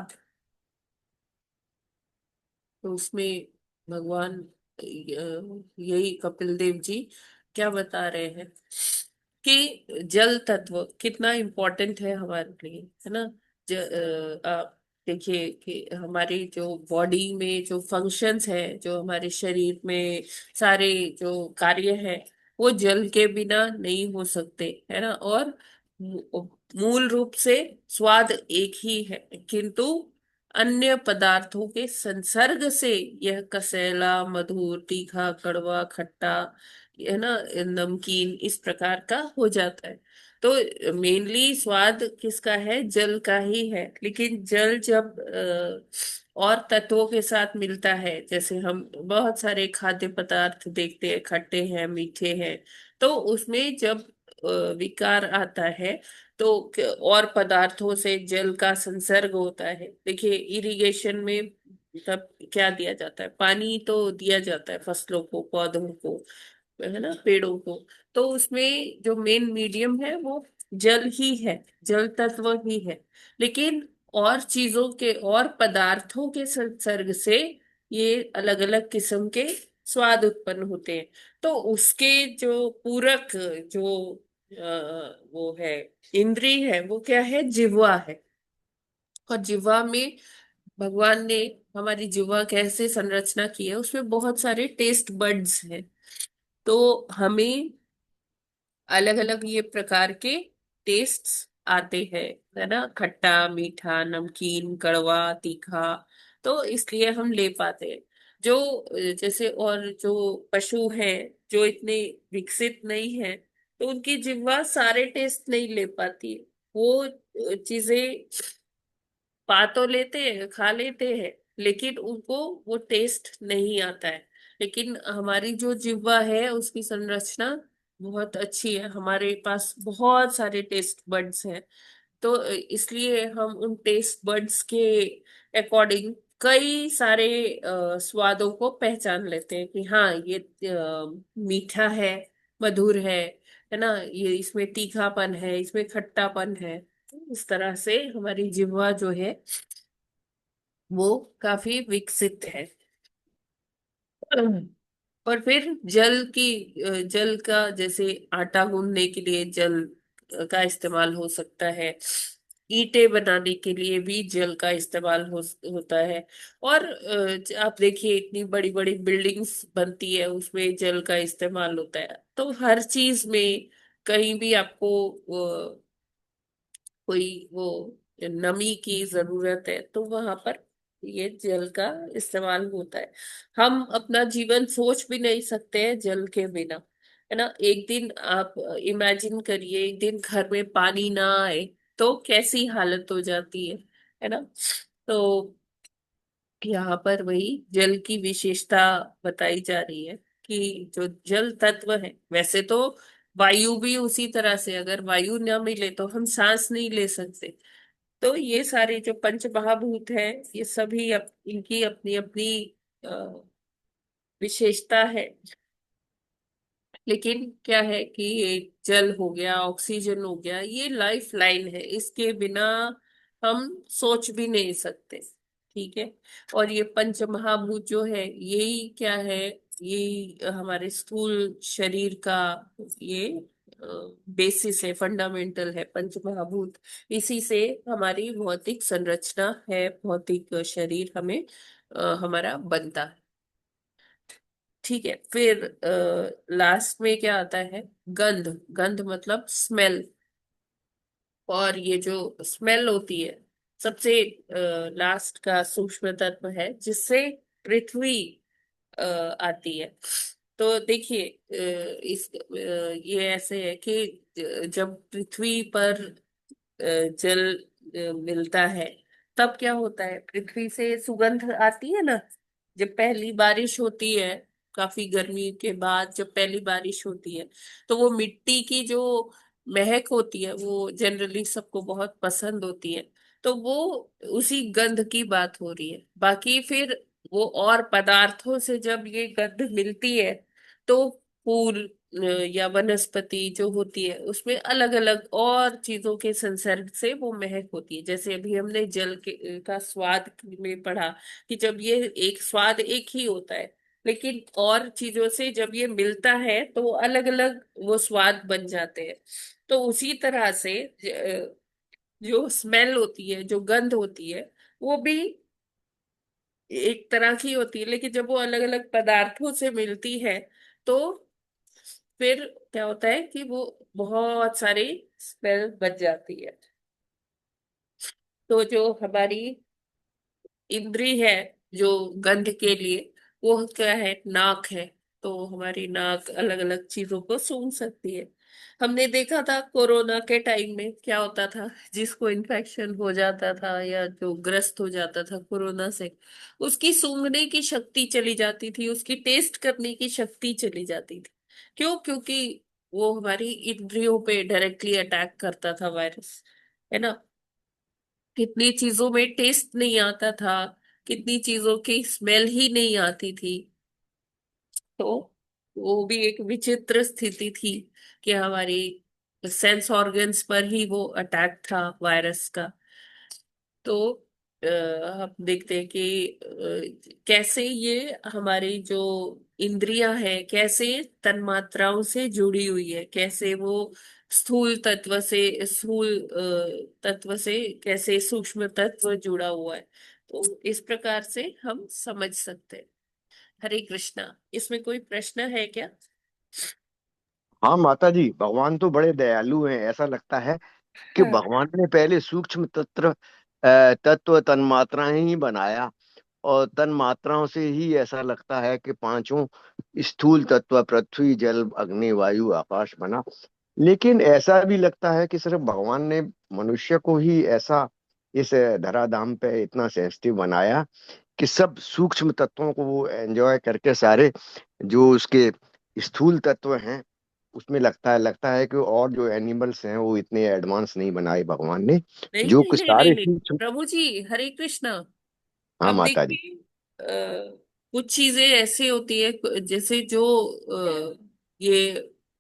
तो उसमें भगवान यही कपिल देव जी क्या बता रहे हैं कि जल तत्व कितना इम्पोर्टेंट है हमारे लिए, है ना। आप देखिए कि हमारी जो बॉडी में जो फंक्शंस है, जो हमारे शरीर में सारे जो कार्य है, वो जल के बिना नहीं हो सकते, है ना। और मूल रूप से स्वाद एक ही है, किंतु अन्य पदार्थों के संसर्ग से यह कसैला, मधुर, तीखा, कड़वा, खट्टा, है ना, नमकीन इस प्रकार का हो जाता है। तो मेनली स्वाद किसका है, जल का ही है। लेकिन जल जब और तत्वों के साथ मिलता है, जैसे हम बहुत सारे खाद्य पदार्थ देखते हैं, खट्टे हैं, मीठे हैं, तो उसमें जब विकार आता है तो और पदार्थों से जल का संसर्ग होता है। देखिए इरिगेशन में तब क्या दिया जाता है, पानी तो दिया जाता है फसलों को, पौधों को, है ना, पेड़ों को। तो उसमें जो मेन मीडियम है वो जल ही है, जल तत्व ही है। लेकिन और चीजों के और पदार्थों के संसर्ग से ये अलग अलग किस्म के स्वाद उत्पन्न होते हैं। तो उसके जो पूरक जो वो है, इंद्रिय है, वो क्या है, जिह्वा है। और जिह्वा में भगवान ने हमारी जिह्वा कैसे संरचना की है, उसमें बहुत सारे टेस्ट बड्स हैं। तो हमें अलग अलग ये प्रकार के टेस्ट्स आते हैं, है ना, खट्टा, मीठा, नमकीन, कड़वा, तीखा। तो इसलिए हम ले पाते हैं। जो जैसे और जो पशु हैं जो इतने विकसित नहीं है, तो उनकी जिह्वा सारे टेस्ट नहीं ले पाती है। वो चीजें पा तो लेते हैं, खा लेते हैं, लेकिन उनको वो टेस्ट नहीं आता है। लेकिन हमारी जो जिह्वा है उसकी संरचना बहुत अच्छी है, हमारे पास बहुत सारे टेस्ट बड्स हैं। तो इसलिए हम उन टेस्ट बड्स के अकॉर्डिंग कई सारे स्वादों को पहचान लेते हैं कि हाँ ये मीठा है, मधुर है ना, ये इसमें तीखापन है, इसमें खट्टापन है। इस तरह से हमारी जिह्वा जो है वो काफी विकसित है। और फिर जल का जैसे आटा गूंदने के लिए जल का इस्तेमाल हो सकता है। ईंटें बनाने के लिए भी जल का इस्तेमाल होता है। और आप देखिए इतनी बड़ी बड़ी बिल्डिंग्स बनती है, उसमें जल का इस्तेमाल होता है। तो हर चीज में कहीं भी आपको कोई वो नमी की जरूरत है तो वहां पर ये जल का इस्तेमाल होता है। हम अपना जीवन सोच भी नहीं सकते हैं जल के बिना, है ना। एक दिन आप इमेजिन करिए, एक दिन घर में पानी ना आए तो कैसी हालत हो जाती है ना। तो यहाँ पर वही जल की विशेषता बताई जा रही है कि जो जल तत्व है, वैसे तो वायु भी उसी तरह से, अगर वायु न मिले तो हम सांस नहीं ले सकते। तो ये सारे जो पंच महाभूत है, ये सभी इनकी अपनी अपनी विशेषता है। लेकिन क्या है कि ये जल हो गया, ऑक्सीजन हो गया, ये लाइफ लाइन है, इसके बिना हम सोच भी नहीं सकते। ठीक है। और ये पंच महाभूत जो है, यही क्या है, यही हमारे स्थूल शरीर का ये बेसिस है, फंडामेंटल है पंच महाभूत। इसी से हमारी भौतिक संरचना है, भौतिक शरीर हमें हमारा बनता है। ठीक है। फिर लास्ट में क्या आता है, गंध। गंध मतलब स्मेल। और ये जो स्मेल होती है, सबसे लास्ट का सूक्ष्म तत्व है जिससे पृथ्वी आती है। तो देखिए ये ऐसे है कि जब पृथ्वी पर जल मिलता है, तब क्या होता है, पृथ्वी से सुगंध आती है ना। जब पहली बारिश होती है, काफी गर्मी के बाद जब पहली बारिश होती है, तो वो मिट्टी की जो महक होती है वो जनरली सबको बहुत पसंद होती है। तो वो उसी गंध की बात हो रही है। बाकी फिर वो और पदार्थों से जब ये गंध मिलती है, तो फूल या वनस्पति जो होती है उसमें अलग अलग और चीजों के संसर्ग से वो महक होती है। जैसे अभी हमने जल के का स्वाद में पढ़ा कि जब ये एक स्वाद एक ही होता है, लेकिन और चीजों से जब ये मिलता है तो अलग अलग वो स्वाद बन जाते हैं। तो उसी तरह से जो स्मेल होती है, जो गंध होती है, वो भी एक तरह की होती है, लेकिन जब वो अलग अलग पदार्थों से मिलती है तो फिर क्या होता है कि वो बहुत सारी स्मेल बच जाती है। तो जो हमारी इंद्री है जो गंध के लिए, वो क्या है, नाक है। तो हमारी नाक अलग अलग चीजों को सूंघ सकती है। हमने देखा था कोरोना के टाइम में क्या होता था, जिसको इन्फेक्शन हो जाता था या जो ग्रस्त हो जाता था कोरोना से, उसकी सूंघने की शक्ति चली जाती थी, उसकी टेस्ट करने की शक्ति चली जाती थी। क्यों? क्योंकि वो हमारी इंद्रियों पे डायरेक्टली अटैक करता था वायरस, है ना। कितनी चीजों में टेस्ट नहीं आता था, कितनी चीजों की स्मेल ही नहीं आती थी। तो वो भी एक विचित्र स्थिति थी कि हमारी सेंस ऑर्गन्स पर ही वो अटैक था वायरस का। तो अ, हम देखते हैं कि कैसे ये हमारी जो इंद्रियां हैं, कैसे तन्मात्राओं से जुड़ी हुई है, कैसे वो स्थूल तत्व से कैसे सूक्ष्म तत्व जुड़ा हुआ है। तो इस प्रकार से हम समझ सकते हैं। हरे कृष्णा। इसमें कोई प्रश्न है क्या? हाँ माता जी, भगवान तो बड़े दयालु हैं। ऐसा लगता है कि हाँ। भगवान ने पहले सूक्ष्म तत्व तन्मात्राएं ही बनाया, और तन मात्राओं से ही ऐसा लगता है कि पांचों स्थूल तत्व पृथ्वी जल अग्नि वायु आकाश बना। लेकिन ऐसा भी लगता है कि सिर्फ भगवान ने मनुष्य को ही ऐसा इस धराधाम पे इतना सेंसिटिव बनाया कि सब सूक्ष्म तत्वों को वो एंजॉय करके सारे जो उसके स्थूल तत्व हैं उसमें लगता है कि और जो एनिमल्स हैं वो इतने एडवांस नहीं बनाए भगवान ने, नहीं जो नहीं कि नहीं नहीं सारे नहीं, सूक्ष्म। प्रभु जी, हरे कृष्णा। हाँ अब माता जी। देखिए कुछ चीजें ऐसी होती है, जैसे जो ये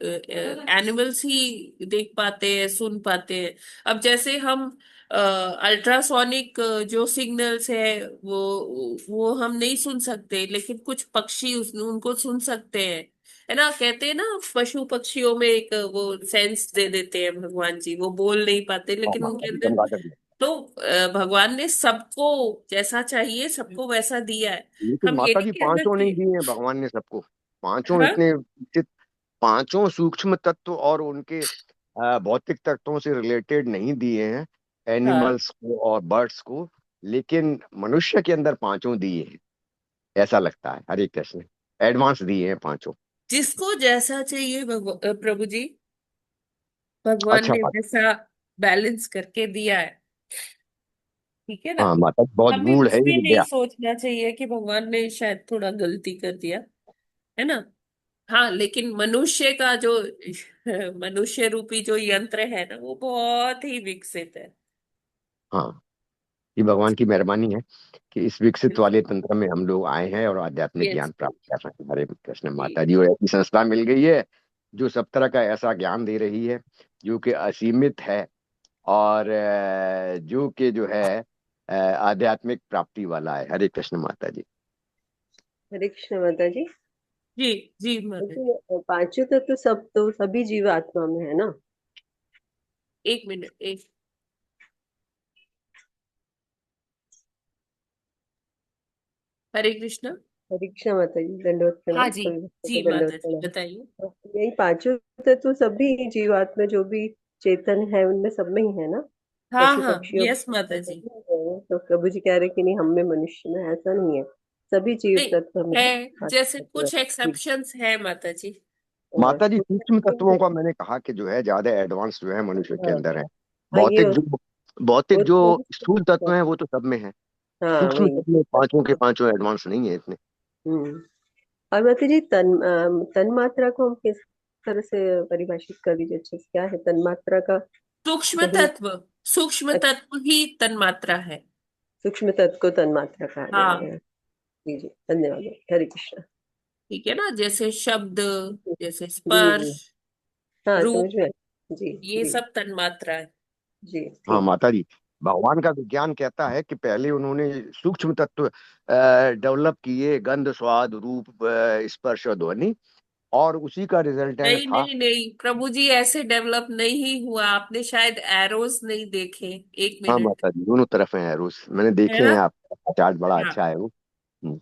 एनिमल्स ही देख पाते हैं, सुन पाते हैं। अब जैसे हम अल्ट्रासोनिक जो सिग्नल्स है वो हम नहीं सुन सकते, लेकिन कुछ पक्षी उनको सुन सकते हैं, है ना। कहते हैं ना, पशु पक्षियों में एक वो सेंस दे देते हैं भगवान जी, वो बोल नहीं पाते हाँ लेकिन उनके माता जी, अंदर। चमगादड़ भी। तो भगवान ने सबको जैसा चाहिए सबको वैसा दिया है। लेकिन हम ये माता नहीं जी कह पांचों सकते। नहीं दिए हैं भगवान ने सबको। पांचों हाँ इतने विकसित, पांचों सूक्ष्म तत्व और उनके भौतिक तत्वों से रिलेटेड नहीं दिए हैं हाँ, एनिमल्स को और बर्ड्स को, लेकिन मनुष्य के अंदर पांचों दिए हैं, ऐसा लगता है। हरे कृष्ण, एडवांस दिए हैं पांचों। जिसको जैसा चाहिए प्रभु जी, भगवान अच्छा ने बात। वैसा बैलेंस करके दिया है। ठीक है ना। हाँ माता जी, बहुत हमें गूढ़ है ये उसमें नहीं विद्या। सोचना चाहिए कि भगवान ने शायद थोड़ा गलती कर दिया, है ना। हाँ, लेकिन मनुष्य का जो मनुष्य रूपी जो यंत्र है ना, वो बहुत ही विकसित है। हाँ, ये भगवान की मेहरबानी है कि इस विकसित वाले तंत्र में हम लोग आए हैं और आध्यात्मिक यस। ज्ञान प्राप्त कर रहे हैं। हरे कृष्ण जी। माता जी, और ऐसी संस्था मिल गई है जो सब तरह का ऐसा ज्ञान दे रही है जो कि असीमित है, और जो कि जो है आध्यात्मिक प्राप्ति वाला है। हरे कृष्ण माता जी। हरे कृष्ण माता जी। जी। जी माता जी। लेकिन पांचों तत्व सब तो सभी जीव आत्मा में है ना। एक मिनट, एक। हरे कृष्ण। हरे कृष्ण माता जी, दंडवत हाँ प्रणाम, जी। सभी भक्तों जी को दंडवत माता जी, प्रणाम। बताइए। यही पांचों तत्व सभी जीवात्मा जो भी चेतन है उनमें सब में ही है ना। हाँ पशु हाँ, पक्षियों यस माता में जी। सभी है। तो प्रभु जी कह रहे कि नहीं हम में मनुष्य में, ऐसा नहीं है। सभी जीव नहीं तत्व में है, जैसे पांचों तत्व है। कुछ एक्सेप्शंस है माता जी। माता जी, सूक्ष्म तत्वों हाँ का मैंने कहा कि जो है ज्यादा एडवांस जो है मनुष्य के हाँ अंदर है। हाँ, ये भौतिक जो भौतिक वो जो तो स्थूल तत्व है वो तो सब में है। हाँ सूक्ष्म वही। तत्व में पांचों के पांचों एडवांस नहीं है इतने। हम्म। और माता जी तन मात्रा को हम किस तरह से परिभाषित कर दीजिए अच्छे से, क्या है तन मात्रा का सूक्ष्म गहरी। तत्व, सूक्ष्म अच्छा, तत्व ही तन्मात्रा है। सूक्ष्म तत्व को तन मात्रा कहा हाँ। जाएगा। जी जी, धन्यवाद। हरे कृष्ण। ठीक है ना, जैसे शब्द, जैसे जी जी, स्पर्श, हाँ रूप, समझ में आया। जी ये जी सब तन्मात्रा है। जी, हाँ ठीक है। माता जी, भगवान का विज्ञान कहता है कि पहले उन्होंने सूक्ष्म तत्व डेवलप किए, गंध स्वाद रूप स्पर्श और ध्वनि, और उसी का रिजल्टेंट नहीं था। नहीं नहीं प्रभु जी, ऐसे डेवलप नहीं हुआ। आपने शायद एरोस नहीं देखे। एक हाँ मिनट। माता जी, दोनों तरफ हैं एरोस, मैंने है देखे ना। हैं, आपका चार्ट बड़ा हाँ, अच्छा है वो। हम्म।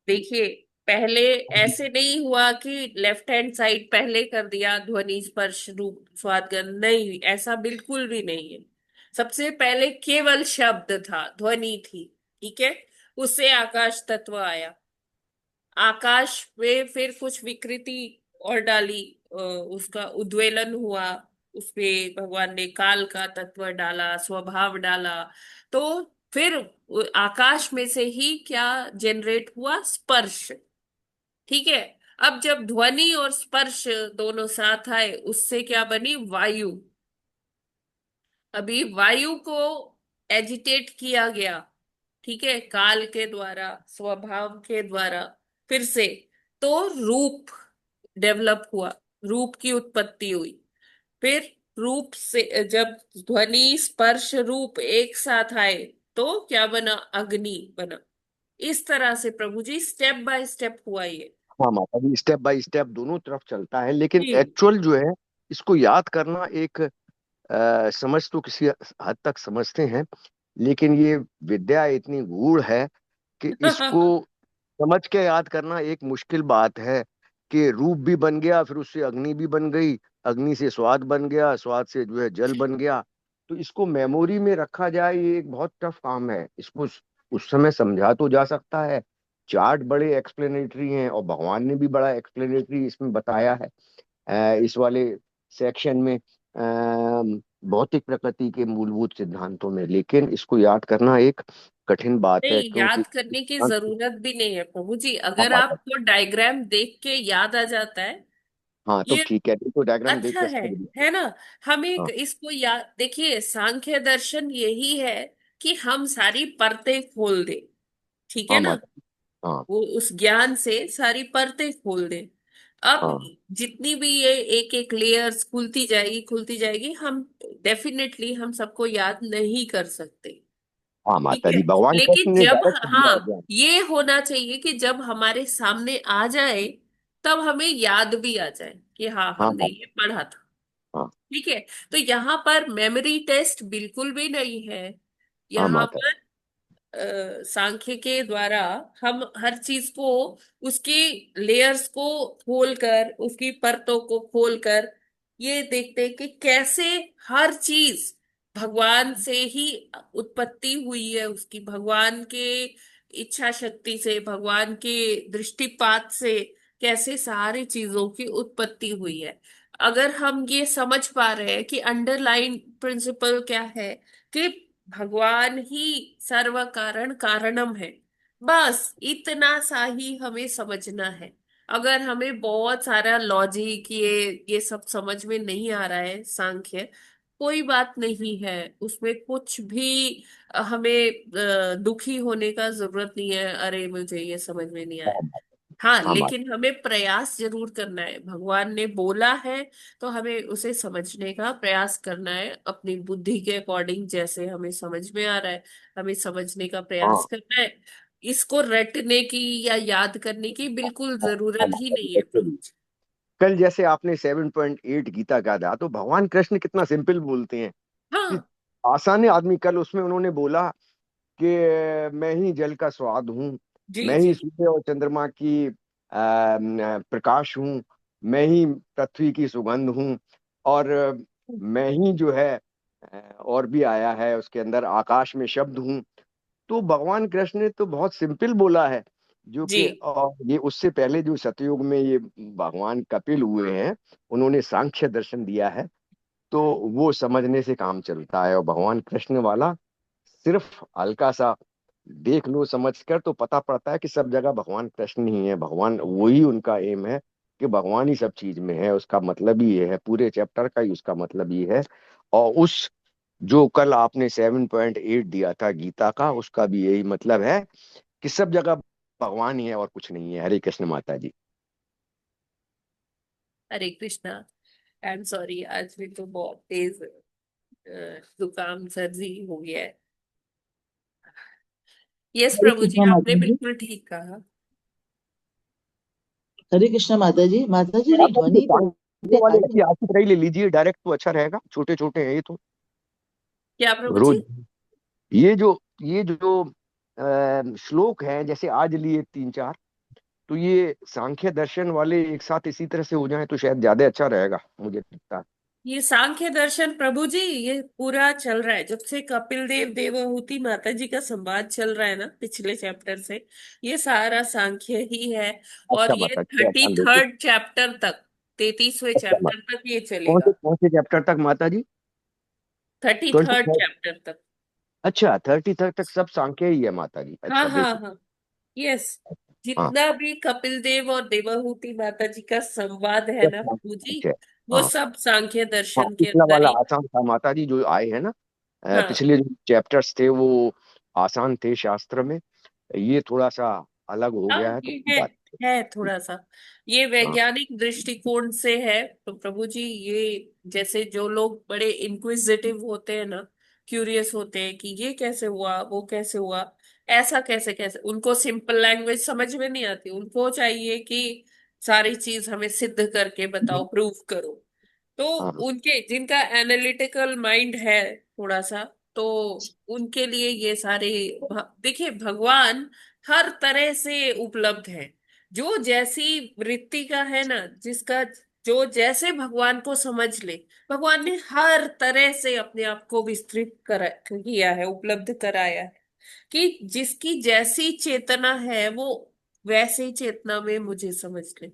देखिए, पहले ऐसे नहीं हुआ कि लेफ्ट हैंड साइड पहले कर दिया, ध्वनि स्पर्श रूप स्वाद गंध, नहीं, ऐसा बिल्कुल भी नहीं है। सबसे पहले केवल शब्द था, ध्वनि थी। ठीक है। उससे आकाश तत्व आया। आकाश में फिर कुछ विकृति और डाली, उसका उद्वेलन हुआ। उसपे भगवान ने काल का तत्व डाला, स्वभाव डाला। तो फिर आकाश में से ही क्या जनरेट हुआ? स्पर्श। ठीक है। अब जब ध्वनि और स्पर्श दोनों साथ आए, उससे क्या बनी? वायु। अभी वायु को एजिटेट किया गया, ठीक है, काल के द्वारा, स्वभाव के द्वारा, फिर से। तो रूप डेवलप हुआ, रूप की उत्पत्ति हुई। फिर रूप से जब ध्वनि स्पर्श रूप एक साथ आए, तो क्या बना? अग्नि बना। इस तरह से प्रभु जी स्टेप बाय स्टेप हुआ ये। हाँ माता जी, स्टेप बाय स्टेप दोनों तरफ चलता है, लेकिन जी। एक्चुअल जो है इसको याद करना एक समझ तो किसी हद तक समझते हैं, लेकिन ये विद्या इतनी गूढ़ है कि इसको समझ के याद करना एक मुश्किल बात है। कि रूप भी बन गया, फिर उससे अग्नि भी बन गई, अग्नि से स्वाद बन गया, स्वाद से जो है जल बन गया। तो इसको मेमोरी में रखा जाए, ये एक बहुत टफ काम है। इसको उस समय समझा तो जा सकता है, चार्ट बड़े एक्सप्लेनेटरी हैं, और भगवान ने भी बड़ा एक्सप्लेनेटरी इसमें बताया है इस वाले सेक्शन में, भौतिक प्रकृति के मूलभूत सिद्धांतों में, लेकिन इसको याद करना एक कठिन बात है, नहीं, क्योंकि याद करने की जरूरत भी नहीं है प्रभु जी, हाँ अगर माता, आपको डायग्राम देख के याद आ जाता है। हाँ तो ये ठीक है, देखो डायग्राम देख अच्छा के है समझ लीजिए। है ना। हम एक हाँ इसको याद, देखिए, सांख्य दर्शन यही है कि हम सारी परतें खोल दे। ठीक है हाँ ना। माता, हाँ वो उस ज्ञान से सारी परतें खोल दे। अब हाँ जितनी भी ये एक एक लेयर्स खुलती जाएगी, हम डेफिनेटली हम सबको याद नहीं कर सकते। हाँ ठीक माता है। जी, भगवान कृष्ण लेकिन ने जब, डायरेक्ट दिया है हाँ, ज्ञान। ये होना चाहिए कि जब हमारे सामने आ जाए तब हमें याद भी आ जाए कि हाँ, हाँ हमने माता। ये पढ़ा था। हाँ ठीक है। तो यहाँ पर मेमोरी टेस्ट बिल्कुल भी नहीं है। हाँ यहाँ माता। पर सांख्य के द्वारा हम हर चीज को, उसकी लेयर्स को खोलकर, उसकी परतों को खोलकर ये देखते हैं कि कैसे हर चीज भगवान से ही उत्पत्ति हुई है, उसकी भगवान के इच्छा शक्ति से, भगवान के दृष्टिपात से कैसे सारी चीजों की उत्पत्ति हुई है। अगर हम ये समझ पा रहे हैं कि अंडरलाइन प्रिंसिपल क्या है, कि भगवान ही सर्व कारण कारणम है, बस इतना सा ही हमें समझना है। अगर हमें बहुत सारा लॉजिक, ये सब समझ में नहीं आ रहा है सांख्य, कोई बात नहीं है, उसमें कुछ भी हमें दुखी होने का जरूरत नहीं है, अरे मुझे ये समझ में नहीं आया। हाँ माता। हाँ, हाँ माता। लेकिन हमें प्रयास जरूर करना है। भगवान ने बोला है तो हमें उसे समझने का प्रयास करना है, अपनी बुद्धि के अकॉर्डिंग, जैसे हमें समझ में आ रहा है हमें समझने का प्रयास हाँ करना है। इसको रटने की या याद करने की बिल्कुल हाँ हाँ जरूरत ही माता जी, नहीं है, ऐसे प्रभु ही जी। कल जैसे आपने 7.8 गीता का था, तो भगवान कृष्ण कितना सिंपल बोलते हैं कि हाँ। आसान है आदमी। कल उसमें उन्होंने बोला कि मैं ही जल का स्वाद हूँ, जी मैं जी। ही सूर्य और चंद्रमा की प्रकाश हूँ, मैं ही पृथ्वी की सुगंध हूँ, और मैं ही जो है और भी आया है उसके अंदर, आकाश में शब्द हूँ। तो भगवान कृष्ण ने तो बहुत सिंपल बोला है, जो जी कि और ये उससे पहले जो सतयुग में ये भगवान कपिल हुए हैं, उन्होंने सांख्य दर्शन दिया है। तो वो समझने से काम चलता है, और भगवान कृष्ण वाला सिर्फ हल्का सा देख लो समझ कर तो पता पड़ता है कि सब जगह भगवान कृष्ण ही है, भगवान वही उनका एम है, कि भगवान ही सब चीज में है। उसका मतलब ही ये है, पूरे चैप्टर का ही उसका मतलब ये है। और उस जो कल आपने 7.8 दिया था गीता का, उसका भी यही मतलब है कि सब जगह भगवान ही है और कुछ नहीं है। हरे कृष्ण माता जी। हरे कृष्णा। आई एम सॉरी, आज भी तो बहुत तेज जुकाम सर्दी हो गया है। यस हरे प्रभु जी, कृष्णा आपने माता जी। बिल्कुल ठीक कहा। हरे कृष्णा माता जी। माता जी ये हरे। माता जी, ध्वनि सांख्य थोड़े वाले आगे। की आशिक रही ले लीजिए डायरेक्ट, तो अच्छा रहेगा। छोटे छोटे हैं ये तो। क्या प्रभु जी? रोज ये जो श्लोक हैं, जैसे आज लिए 3-4, तो ये सांख्य दर्शन वाले एक साथ इसी तरह से हो जाए तो शायद ज्यादा अच्छा रहेगा, मुझे लगता है। ये सांख्य दर्शन प्रभु जी, ये पूरा चल रहा है जब से कपिल देव देवहूति माता जी का संवाद चल रहा है ना, पिछले चैप्टर से। ये सारा सांख्य ही है। और अच्छा ये माता जी, थर्टी ध्यान देते। थर्ड चैप्टर तक, 33वें अच्छा चैप्टर माता, तक ये कौन से चलेगा। कौन से चैप्टर तक माता जी? Thirty twenty third third chapter तक। अच्छा 33 तक सब सांख्य ही है माता जी। हाँ अच्छा हाँ देखो। हाँ। यस। हाँ, जितना भी कपिल देव और देवहूति माता जी का संवाद है सब ना प्रभु सांख्य जी, ठीक है। वो हाँ सब सांख्य हाँ, दर्शन के पिछला अंदर वाला ही। आसान था माता जी, जो आए हैं ना। हाँ पिछले जो चैप्टर्स थे वो आसान थे शास्त्र में। ये थोड़ा सा अलग हो हाँ, गया है, तो ये कोई बात है नहीं। थोड़ा सा, ये हाँ वैज्ञानिक दृष्टिकोण से है। तो प्रभु जी, ये जैसे जो लोग बड़े इंक्विजिटिव होते हैं ना, क्यूरियस होते हैं कि ये कैसे हुआ, वो कैसे हुआ, ऐसा कैसे कैसे, उनको सिंपल लैंग्वेज समझ में नहीं आती, उनको चाहिए कि सारी चीज हमें सिद्ध करके बताओ, प्रूव करो। तो हाँ उनके जिनका एनालिटिकल माइंड है थोड़ा सा, तो उनके लिए ये सारे देखिए, भगवान हर तरह से उपलब्ध है। जो जैसी वृत्ति का है ना, जिसका जो जैसे भगवान को समझ ले, भगवान ने हर तरह से अपने आप को विस्तृत किया है, उपलब्ध कराया है, कि जिसकी जैसी चेतना है वो वैसे ही चेतना में मुझे समझ ले।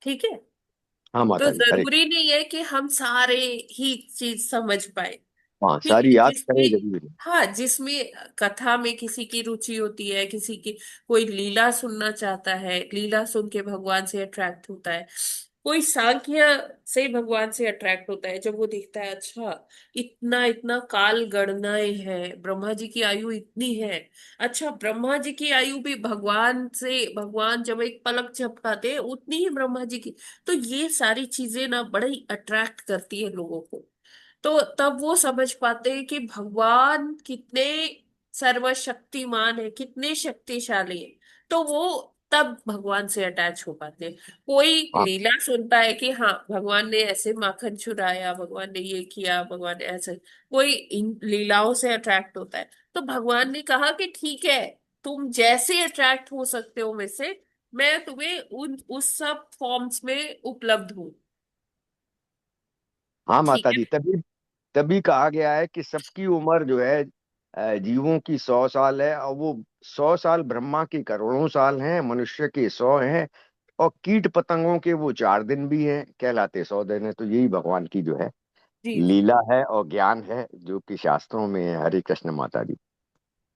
ठीक है। हाँ तो माता जी, हरे। जरूरी नहीं है कि हम सारे ही चीज समझ पाए। हाँ, ठीक सारी है। याद जिसमें, करें जरूरी नहीं। हाँ, जिसमें कथा में किसी की रुचि होती है, कोई लीला सुनना चाहता है, लीला सुन के भगवान से अट्रैक्ट होता है, कोई सांख्य से भगवान से अट्रैक्ट होता है जब वो देखता है, अच्छा इतना इतना काल गणनाएं हैं, ब्रह्मा जी की आयु इतनी है। अच्छा, ब्रह्मा जी की आयु भी भगवान जब एक पलक झपकाते हैं उतनी ही ब्रह्मा जी की। तो ये सारी चीजें ना बड़ी अट्रैक्ट करती है लोगों को। तो तब वो समझ पाते हैं कि भगवान कितने सर्वशक्तिमान है, कितने शक्तिशाली है। तो वो तब भगवान से अटैच हो पाते हैं। कोई हाँ लीला सुनता है कि हाँ भगवान ने ऐसे माखन चुराया, भगवान ने ये किया, भगवान ने ऐसे, कोई इन लीलाओं से अट्रैक्ट होता है। तो भगवान ने कहा कि ठीक है, तुम जैसे अट्रैक्ट हो सकते हो वैसे, मैं तुम्हें उन उस सब फॉर्म्स में उपलब्ध हूँ। हाँ ठीक माता है। जी, तभी तभी कहा गया है कि सबकी उम्र जो है जीवों की 100 साल है, और वो 100 साल ब्रह्मा की करोड़ों साल हैं, मनुष्य के 100 हैं, और कीट पतंगों के वो 4 दिन भी हैं, कहलाते 100 दिन है। तो यही भगवान की जो है जी जी। लीला है और ज्ञान है जो कि शास्त्रों में है। हरे कृष्ण माता जी।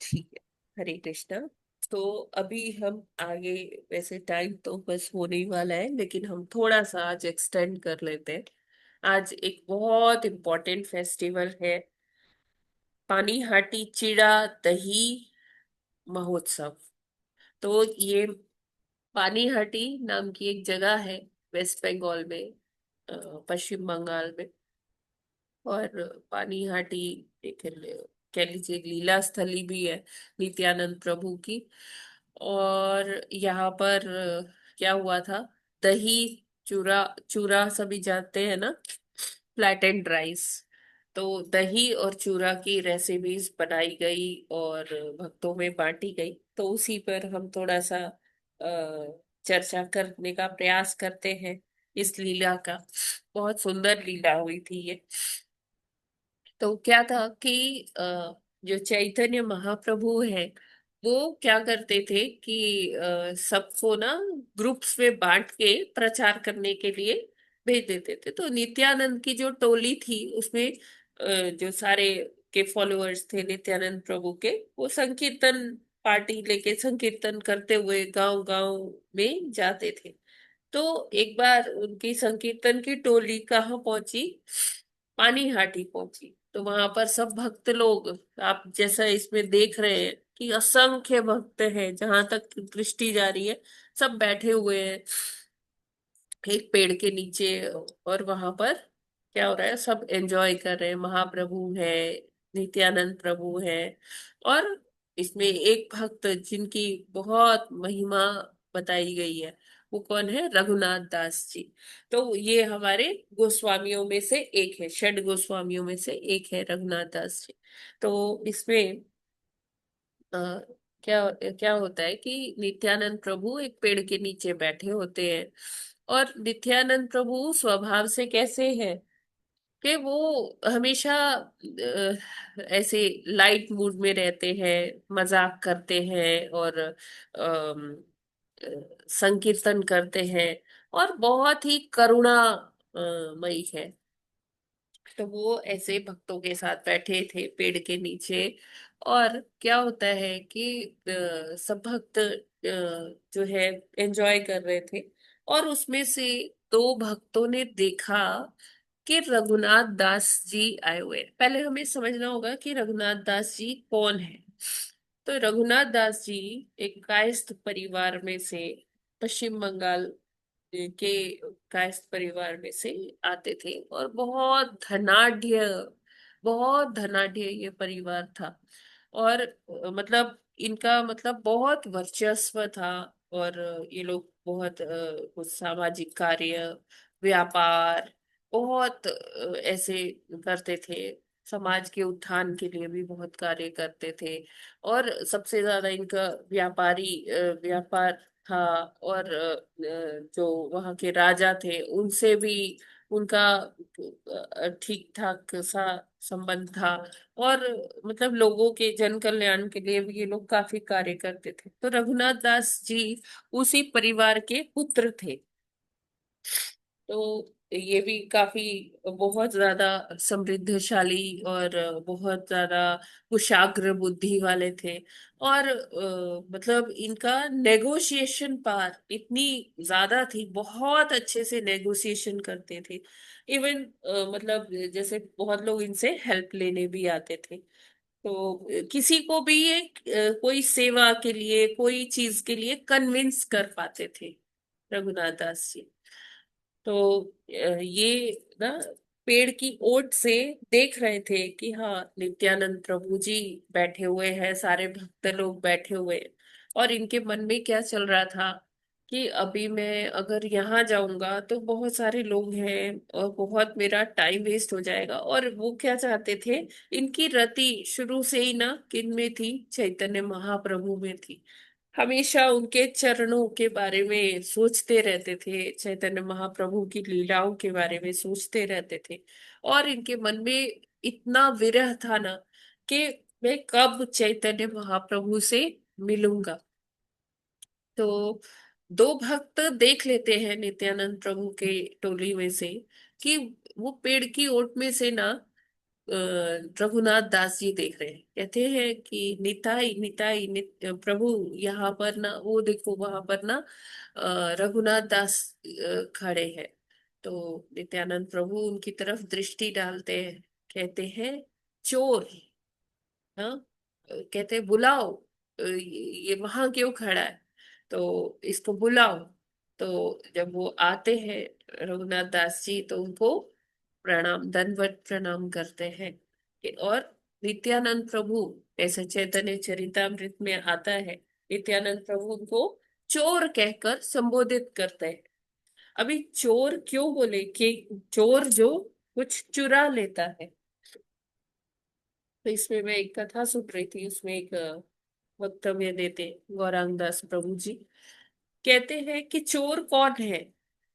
ठीक है। हरे कृष्णा। तो अभी हम आगे, वैसे टाइम तो बस होने ही वाला है, लेकिन हम थोड़ा सा आज एक्सटेंड कर लेते हैं। आज एक बहुत इम्पोर्टेंट फेस्टिवल है, पानीहाटी चिड़ा दही महोत्सव। तो ये पानीहाटी नाम की एक जगह है वेस्ट बंगाल में, पश्चिम बंगाल में। और पानीहाटी एक कह लीजिए लीला स्थली भी है नित्यानंद प्रभु की। और यहाँ पर क्या हुआ था, दही चूरा, चूरा सभी जानते हैं ना, फ्लैट एंड राइस। तो दही और चूरा की रेसिपीज बनाई गई और भक्तों में बांटी गई। तो उसी पर हम थोड़ा सा चर्चा करने का प्रयास करते हैं इस लीला का। बहुत सुंदर लीला हुई थी ये। तो क्या था कि जो चैतन्य महाप्रभु है, वो क्या करते थे कि सबको ना ग्रुप्स में बांट के प्रचार करने के लिए भेज देते थे। तो नित्यानंद की जो टोली थी उसमें जो सारे के फॉलोअर्स थे नित्यानंद प्रभु के, वो संकीर्तन पार्टी लेके संकीर्तन करते हुए गांव गांव में जाते थे। तो एक बार उनकी संकीर्तन की टोली कहाँ पहुंची, पानीहाटी पहुंची। तो वहां पर सब भक्त लोग, आप जैसा इसमें देख रहे हैं कि असंख्य भक्त हैं, जहां तक दृष्टि जा रही है सब बैठे हुए हैं एक पेड़ के नीचे। और वहां पर क्या हो रहा है, सब एंजॉय कर रहे हैं, महाप्रभु है, नित्यानंद प्रभु है। और इसमें एक भक्त जिनकी बहुत महिमा बताई गई है, वो कौन है, रघुनाथ दास जी। तो ये हमारे गोस्वामियों में से एक है, षड गोस्वामियों में से एक है रघुनाथ दास जी। तो इसमें अ, क्या क्या होता है कि नित्यानंद प्रभु एक पेड़ के नीचे बैठे होते हैं। और नित्यानंद प्रभु स्वभाव से कैसे हैं कि वो हमेशा ऐसे लाइट मूड में रहते हैं, मजाक करते हैं और संकीर्तन करते हैं, और बहुत ही करुणा मयी है। तो वो ऐसे भक्तों के साथ बैठे थे पेड़ के नीचे। और क्या होता है कि सब भक्त जो है एंजॉय कर रहे थे। और उसमें से दो भक्तों ने देखा कि रघुनाथ दास जी आए हुए हैं। पहले हमें समझना होगा कि रघुनाथ दास जी कौन है। तो रघुनाथ दास जी एक कायस्थ परिवार में से, पश्चिम बंगाल के कायस्थ परिवार में से आते थे। और बहुत धनाढ़ ये परिवार था। और मतलब इनका मतलब बहुत वर्चस्व था। और ये लोग बहुत कुछ सामाजिक कार्य, व्यापार बहुत ऐसे करते थे। समाज के उत्थान के लिए भी बहुत कार्य करते थे। और सबसे ज्यादा इनका व्यापार था। और जो वहाँ के राजा थे उनसे भी उनका ठीक ठाक सा संबंध था। और मतलब लोगों के जन कल्याण के लिए भी ये लोग काफी कार्य करते थे। तो रघुनाथ दास जी उसी परिवार के पुत्र थे। तो ये भी काफी बहुत ज्यादा समृद्धशाली और बहुत ज्यादा कुशाग्र बुद्धि वाले थे। और मतलब इनका नेगोशिएशन पावर इतनी ज्यादा थी, बहुत अच्छे से नेगोशिएशन करते थे। इवन मतलब जैसे बहुत लोग इनसे हेल्प लेने भी आते थे। तो किसी को भी ये कोई सेवा के लिए कोई चीज के लिए कन्विंस कर पाते थे रघुनाथ दास जी। तो ये ना पेड़ की ओट से देख रहे थे कि हाँ नित्यानंद प्रभु जी बैठे हुए हैं, सारे भक्त लोग बैठे हुए हैं। और इनके मन में क्या चल रहा था कि अभी मैं अगर यहाँ जाऊंगा तो बहुत सारे लोग हैं और बहुत मेरा टाइम वेस्ट हो जाएगा। और वो क्या चाहते थे, इनकी रति शुरू से ही ना किन में थी, चैतन्य महाप्रभु में थी। हमेशा उनके चरणों के बारे में सोचते रहते थे, चैतन्य महाप्रभु की लीलाओं के बारे में सोचते रहते थे। और इनके मन में इतना विरह था ना कि मैं कब चैतन्य महाप्रभु से मिलूंगा। तो दो भक्त देख लेते हैं नित्यानंद प्रभु के टोली में से कि वो पेड़ की ओट में से ना रघुनाथ दास जी देख रहे हैं। कहते हैं कि निताई निताई प्रभु यहाँ पर ना, वो देखो वहां पर ना रघुनाथ दास खड़े हैं। तो नित्यानंद प्रभु उनकी तरफ दृष्टि डालते हैं, कहते हैं चोर। हाँ, कहते हैं बुलाओ, ये वहां क्यों खड़ा है, तो इसको बुलाओ। तो जब वो आते हैं रघुनाथ दास जी तो उनको प्रणाम, दंडवत प्रणाम करते हैं। और नित्यानंद प्रभु, ऐसे चैतन्य चरितामृत में आता है, नित्यानंद प्रभु उनको चोर कहकर संबोधित करते हैं। अभी चोर क्यों बोले कि चोर जो कुछ चुरा लेता है। तो इसमें मैं एक कथा सुन रही थी, उसमें एक वक्तव्य देते गौरांग दास प्रभु जी। कहते हैं कि चोर कौन है,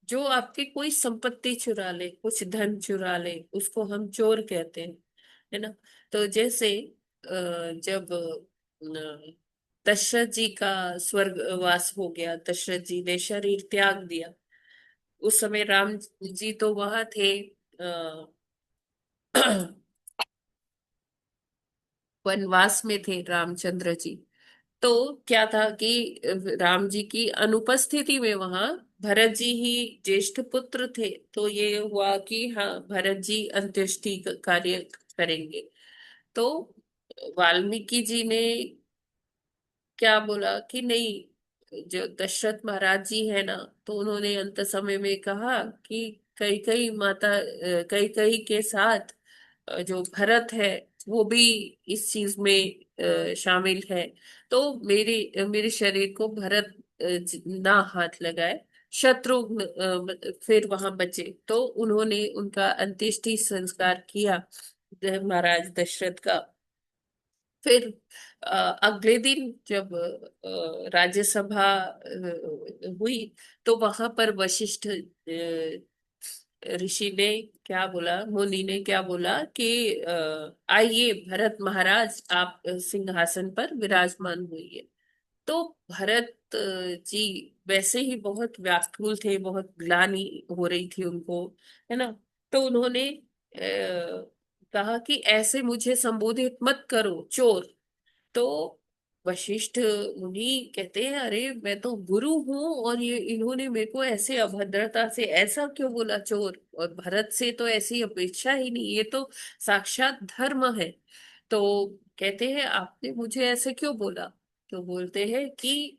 जो आपकी कोई संपत्ति चुरा ले, कुछ धन चुरा ले, उसको हम चोर कहते हैं, है ना। तो जैसे जब दशरथ जी का स्वर्गवास हो गया, दशरथ जी ने शरीर त्याग दिया, उस समय राम जी तो वहां थे, वनवास में थे रामचंद्र जी। तो क्या था कि राम जी की अनुपस्थिति में वहां भरत जी ही ज्येष्ठ पुत्र थे। तो ये हुआ कि हाँ भरत जी अंत्येष्टि कार्य करेंगे। तो वाल्मीकि जी ने क्या बोला कि नहीं, जो दशरथ महाराज जी है ना, तो उन्होंने अंत समय में कहा कि कई कई माता, कई कई के साथ जो भरत है वो भी इस चीज में शामिल है। तो मेरे शरीर को भरत ना हाथ लगाए, शत्रुघ्न फिर वहां बचे। तो उन्होंने उनका अंत्येष्टि संस्कार किया महाराज दशरथ का। फिर अगले दिन जब राज्यसभा हुई, तो वहां पर वशिष्ठ ऋषि ने क्या बोला, मुनि ने क्या बोला कि आइए भरत महाराज, आप सिंहासन पर विराजमान हुइए। तो भरत जी वैसे ही बहुत व्याकुल थे, बहुत ग्लानि हो रही थी उनको, है ना। तो उन्होंने कहा कि ऐसे मुझे संबोधित मत करो चोर। तो वशिष्ठ मुनि कहते हैं अरे मैं तो गुरु हूं, और ये इन्होंने मेरे को ऐसे अभद्रता से ऐसा क्यों बोला चोर, और भरत से तो ऐसी अपेक्षा ही नहीं, ये तो साक्षात धर्म है। तो कहते हैं आपने मुझे ऐसे क्यों बोला। तो बोलते हैं कि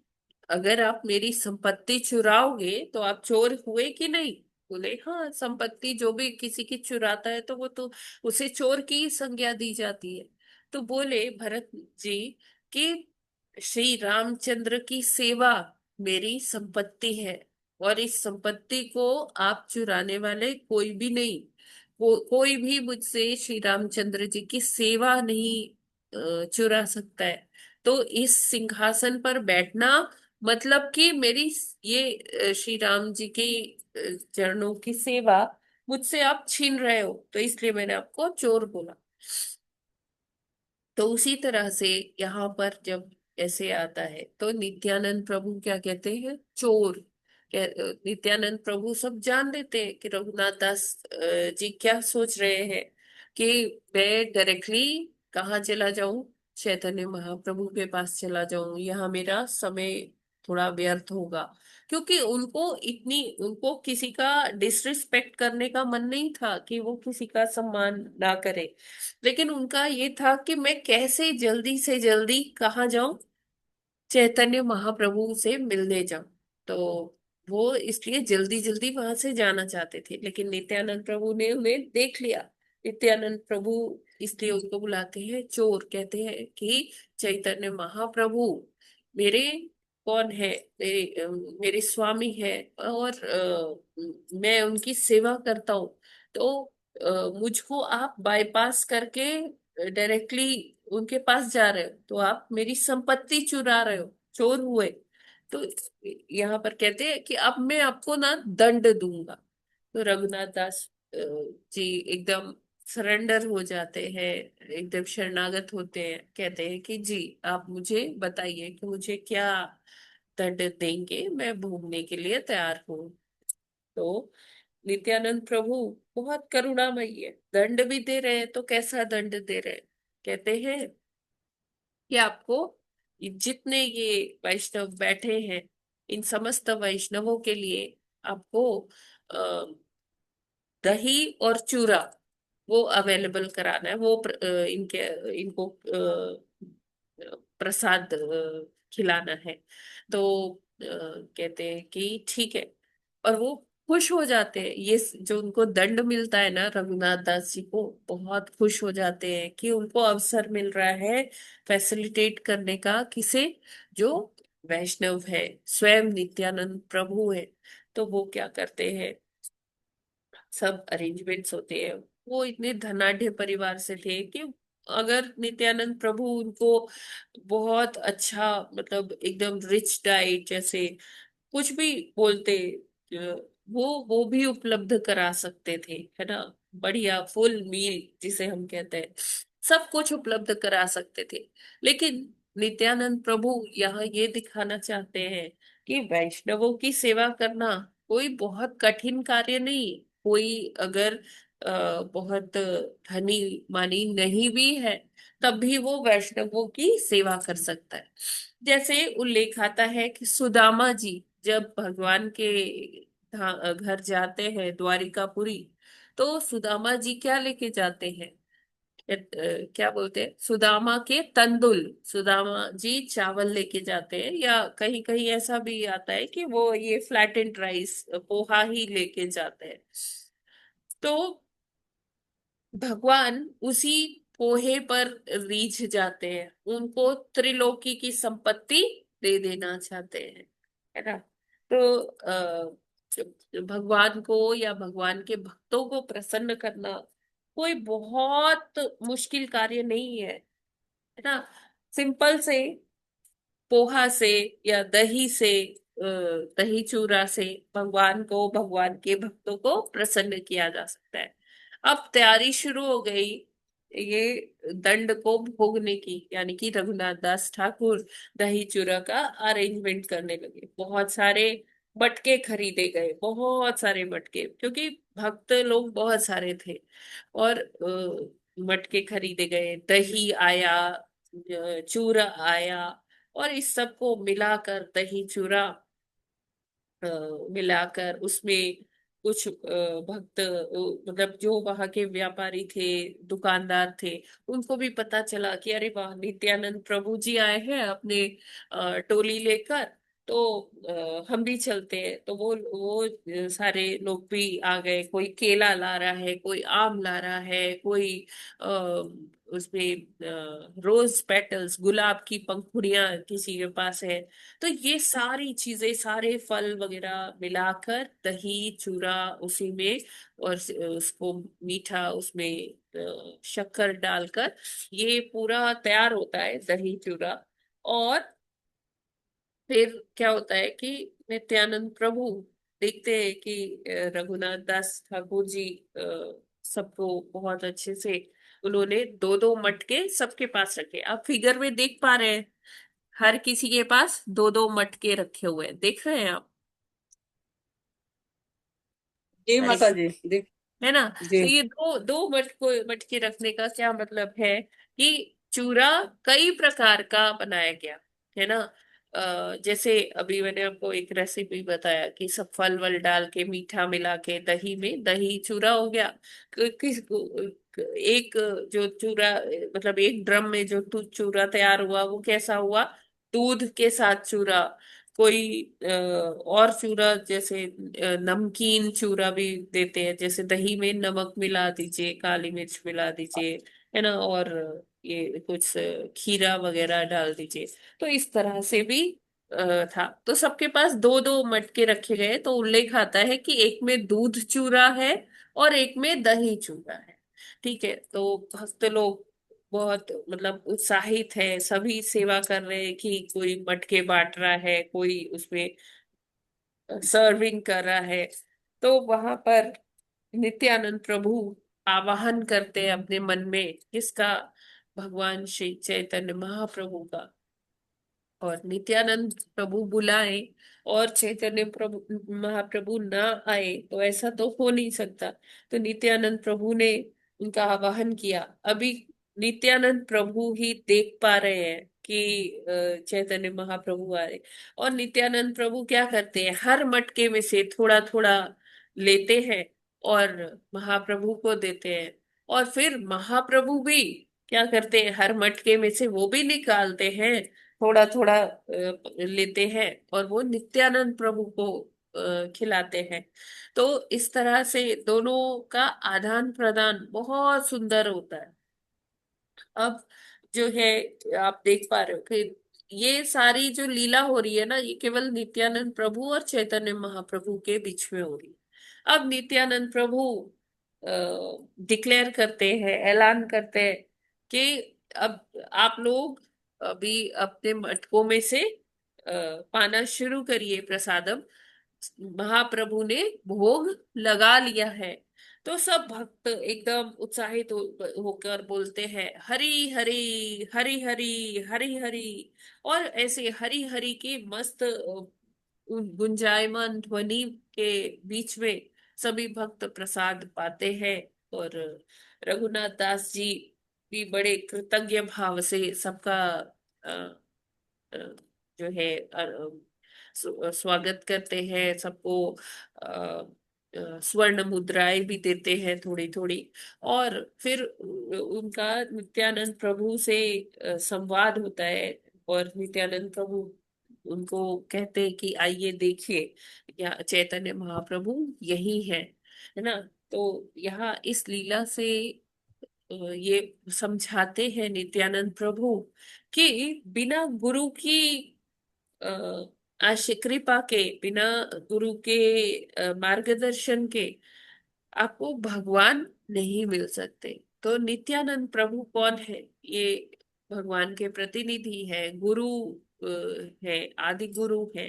अगर आप मेरी संपत्ति चुराओगे तो आप चोर हुए कि नहीं। बोले हाँ, संपत्ति जो भी किसी की चुराता है तो वो तो उसे चोर की ही संज्ञा दी जाती है। तो बोले भरत जी कि श्री रामचंद्र की सेवा मेरी संपत्ति है, और इस संपत्ति को आप चुराने वाले कोई भी नहीं। कोई भी मुझसे श्री रामचंद्र जी की सेवा नहीं चुरा सकता है। तो इस सिंहासन पर बैठना मतलब कि मेरी ये श्री राम जी की चरणों की सेवा मुझसे आप छीन रहे हो, तो इसलिए मैंने आपको चोर बोला। तो उसी तरह से यहाँ पर जब ऐसे आता है तो नित्यानंद प्रभु क्या कहते हैं, चोर। नित्यानंद प्रभु सब जान लेते हैं कि रघुनाथ दास जी क्या सोच रहे हैं कि मैं डायरेक्टली कहाँ चला जाऊं, चैतन्य महाप्रभु के पास चला जाऊं, यहाँ मेरा समय थोड़ा व्यर्थ होगा। क्योंकि उनको किसी का डिसरिस्पेक्ट करने का मन नहीं था कि वो किसी का सम्मान ना करे, लेकिन उनका ये था कि मैं कैसे जल्दी से जल्दी कहाँ जाऊं, चैतन्य महाप्रभु से मिलने जाऊं। तो वो इसलिए जल्दी जल्दी वहां से जाना चाहते थे, लेकिन नित्यानंद प्रभु ने उन्हें देख लिया। नित्यानंद प्रभु इसलिए उसको बुलाते हैं चोर, कहते हैं कि चैतन्य महाप्रभु मेरे कौन है, मेरे स्वामी है, और मैं उनकी सेवा करता हूँ। तो मुझको आप बाईपास करके डायरेक्टली उनके पास जा रहे हो, तो आप मेरी संपत्ति चुरा रहे हो, चोर हुए। तो यहाँ पर कहते हैं कि अब मैं आपको ना दंड दूंगा। तो रघुनाथ दास जी एकदम सरेंडर हो जाते हैं, एकदम शरणागत होते हैं, कहते हैं कि जी आप मुझे बताइए कि मुझे क्या दंड देंगे, मैं भोगने के लिए तैयार हूँ। तो नित्यानंद प्रभु बहुत करुणामयी है, दंड भी दे रहे हैं तो कैसा दंड दे रहे हैं, कहते हैं कि आपको जितने ये वैष्णव बैठे हैं, इन समस्त वैष्णवों के लिए आपको दही और चूरा वो अवेलेबल कराना है, वो इनको प्रसाद खिलाना है। तो कहते हैं कि ठीक है, और वो खुश हो जाते हैं। ये जो उनको दंड मिलता है ना, रघुनाथ दास जी को बहुत खुश हो जाते हैं कि उनको अवसर मिल रहा है फैसिलिटेट करने का, किसे, जो वैष्णव है, स्वयं नित्यानंद प्रभु है। तो वो क्या करते हैं, सब अरेंजमेंट्स होते हैं। वो इतने धनाढ्य परिवार से थे कि अगर नित्यानंद प्रभु उनको बहुत अच्छा, मतलब एकदम रिच डाइट जैसे कुछ भी बोलते, अ, वो भी उपलब्ध करा सकते थे, है ना। बढ़िया फुल मील जिसे हम कहते हैं, सब कुछ उपलब्ध करा सकते थे। लेकिन नित्यानंद प्रभु यहाँ ये दिखाना चाहते हैं कि वैष्णवों की सेवा करना कोई बहुत कठिन कार्य नहीं। कोई अगर बहुत धनी मानी नहीं भी है, तब भी वो वैष्णवों की सेवा कर सकता है। जैसे उल्लेख आता है कि सुदामा जी जब भगवान के घर जाते हैं द्वारिकापुरी, तो सुदामा जी क्या लेके जाते हैं, क्या बोलते हैं, सुदामा के तंदुल, सुदामा जी चावल लेके जाते हैं, या कहीं कहीं ऐसा भी आता है कि वो ये फ्लैटेंड राइस पोहा ही लेके जाते हैं। तो भगवान उसी पोहे पर रीझ जाते हैं, उनको त्रिलोकी की संपत्ति दे देना चाहते हैं, है ना। तो भगवान को या भगवान के भक्तों को प्रसन्न करना कोई बहुत मुश्किल कार्य नहीं है ना। सिंपल से पोहा से या दही से, दही चूरा से भगवान को, भगवान के भक्तों को प्रसन्न किया जा सकता है। अब तैयारी शुरू हो गई ये दंड को भोगने की, यानी कि रघुनाथ दास ठाकुर दही चूरा का अरेंजमेंट करने लगे। बहुत सारे मटके खरीदे गए, बहुत सारे मटके, क्योंकि भक्त लोग बहुत सारे थे। और मटके खरीदे गए, दही आया, चूरा आया, और इस सबको मिलाकर, दही चूरा मिलाकर उसमें कुछ भक्त, मतलब जो वहां के व्यापारी थे, दुकानदार थे, उनको भी पता चला कि अरे वाह, नित्यानंद प्रभु जी आए हैं अपने टोली लेकर, तो हम भी चलते हैं। तो वो सारे लोग भी आ गए, कोई केला ला रहा है, कोई आम ला रहा है, कोई उसमें रोज पेटल्स, गुलाब की पंखुड़ियां किसी के पास है। तो ये सारी चीजें, सारे फल वगैरह मिलाकर दही चूरा उसी में, और उसको मीठा उसमें शक्कर डालकर ये पूरा तैयार होता है दही चूरा। और फिर क्या होता है कि नित्यानंद प्रभु देखते हैं कि रघुनाथ दास ठाकुर जी सबको बहुत अच्छे से, उन्होंने दो दो मटके सबके पास रखे। आप फिगर में देख पा रहे हैं, हर किसी के पास दो दो मटके रखे हुए हैं, देख रहे हैं आप। जी हरे माता जी जी है ना। जी। तो ये दो दो मटके रखने का क्या मतलब है कि चूरा कई प्रकार का बनाया गया, है ना। जैसे अभी मैंने आपको एक रेसिपी बताया कि सब फल वल डाल के मीठा मिला के दही में दही चूरा हो गया। किस एक जो चूरा, मतलब एक ड्रम में जो चूरा तैयार हुआ वो कैसा हुआ, दूध के साथ चूरा। कोई और चूरा जैसे नमकीन चूरा भी देते हैं, जैसे दही में नमक मिला दीजिए, काली मिर्च मिला दीजिए, है ना, और ये कुछ खीरा वगैरह डाल दीजिए। तो इस तरह से भी था। तो सबके पास दो दो मटके रखे गए, तो उल्लेख आता है कि एक में दूध चूरा है और एक में दही चूरा है। ठीक है, तो भक्त लोग बहुत मतलब उत्साहित है, सभी सेवा कर रहे हैं कि कोई मटके बांट रहा है, कोई उसमें सर्विंग कर रहा है। तो वहां पर नित्यानंद प्रभु आवाहन करते हैं अपने मन में, किसका, भगवान श्री चैतन्य महाप्रभु का। और नित्यानंद प्रभु बुलाए और चैतन्य प्रभु महाप्रभु ना आए तो ऐसा तो हो नहीं सकता। तो नित्यानंद प्रभु ने उनका आवाहन किया। अभी नित्यानंद प्रभु ही देख पा रहे हैं कि चैतन्य महाप्रभु आए। और नित्यानंद प्रभु क्या करते हैं, हर मटके में से थोड़ा थोड़ा लेते हैं और महाप्रभु को देते हैं। और फिर महाप्रभु भी क्या करते हैं, हर मटके में से वो भी निकालते हैं, थोड़ा थोड़ा लेते हैं और वो नित्यानंद प्रभु को खिलाते हैं। तो इस तरह से दोनों का आदान प्रदान बहुत सुंदर होता है। अब जो है, आप देख पा रहे हो कि ये सारी जो लीला हो रही है ना, ये केवल नित्यानंद प्रभु और चैतन्य महाप्रभु के बीच में हो रही है। अब नित्यानंद प्रभु डिक्लेयर करते हैं, ऐलान करते हैं कि अब आप लोग अभी अपने मटकों में से पाना शुरू करिए प्रसादम। महाप्रभु ने भोग लगा लिया है। तो सब भक्त एकदम उत्साहित होकर बोलते हैं, हरि हरि हरि हरि हरि हरि। और ऐसे हरि हरि की मस्त गुंजायमान ध्वनि के बीच में सभी भक्त प्रसाद पाते हैं। और रघुनाथ दास जी भी बड़े कृतज्ञ भाव से सबका अ, अ, जो है स्वागत करते हैं सबको। स्वर्ण मुद्राएं भी देते हैं थोड़ी थोड़ी। और फिर उनका नित्यानंद प्रभु से संवाद होता है। और नित्यानंद प्रभु उनको कहते हैं कि आइए देखिए, या चैतन्य महाप्रभु यही है ना। तो यहाँ इस लीला से ये समझाते हैं नित्यानंद प्रभु कि बिना गुरु की कृपा के, बिना गुरु के मार्गदर्शन के आपको भगवान नहीं मिल सकते। तो नित्यानंद प्रभु कौन है, ये भगवान के प्रतिनिधि है, गुरु है, आदि गुरु है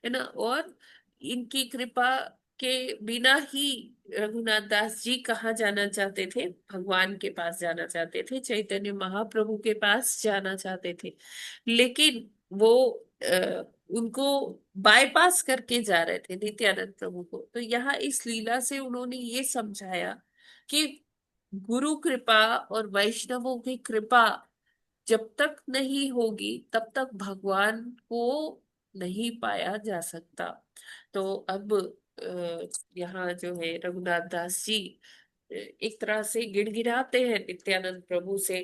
ना। और इनकी कृपा के बिना ही रघुनाथ दास जी कहाँ जाना चाहते थे, भगवान के पास जाना चाहते थे, चैतन्य महाप्रभु के पास जाना चाहते थे। लेकिन वो उनको बाईपास करके जा रहे थे नित्यानंद प्रभु को। तो यहाँ इस लीला से उन्होंने ये समझाया कि गुरु कृपा और वैष्णवों की कृपा जब तक नहीं होगी तब तक भगवान को नहीं पाया जा सकता। तो अब यहाँ जो है रघुनाथ दास जी एक तरह से गिड़गिड़ाते हैं नित्यानंद प्रभु से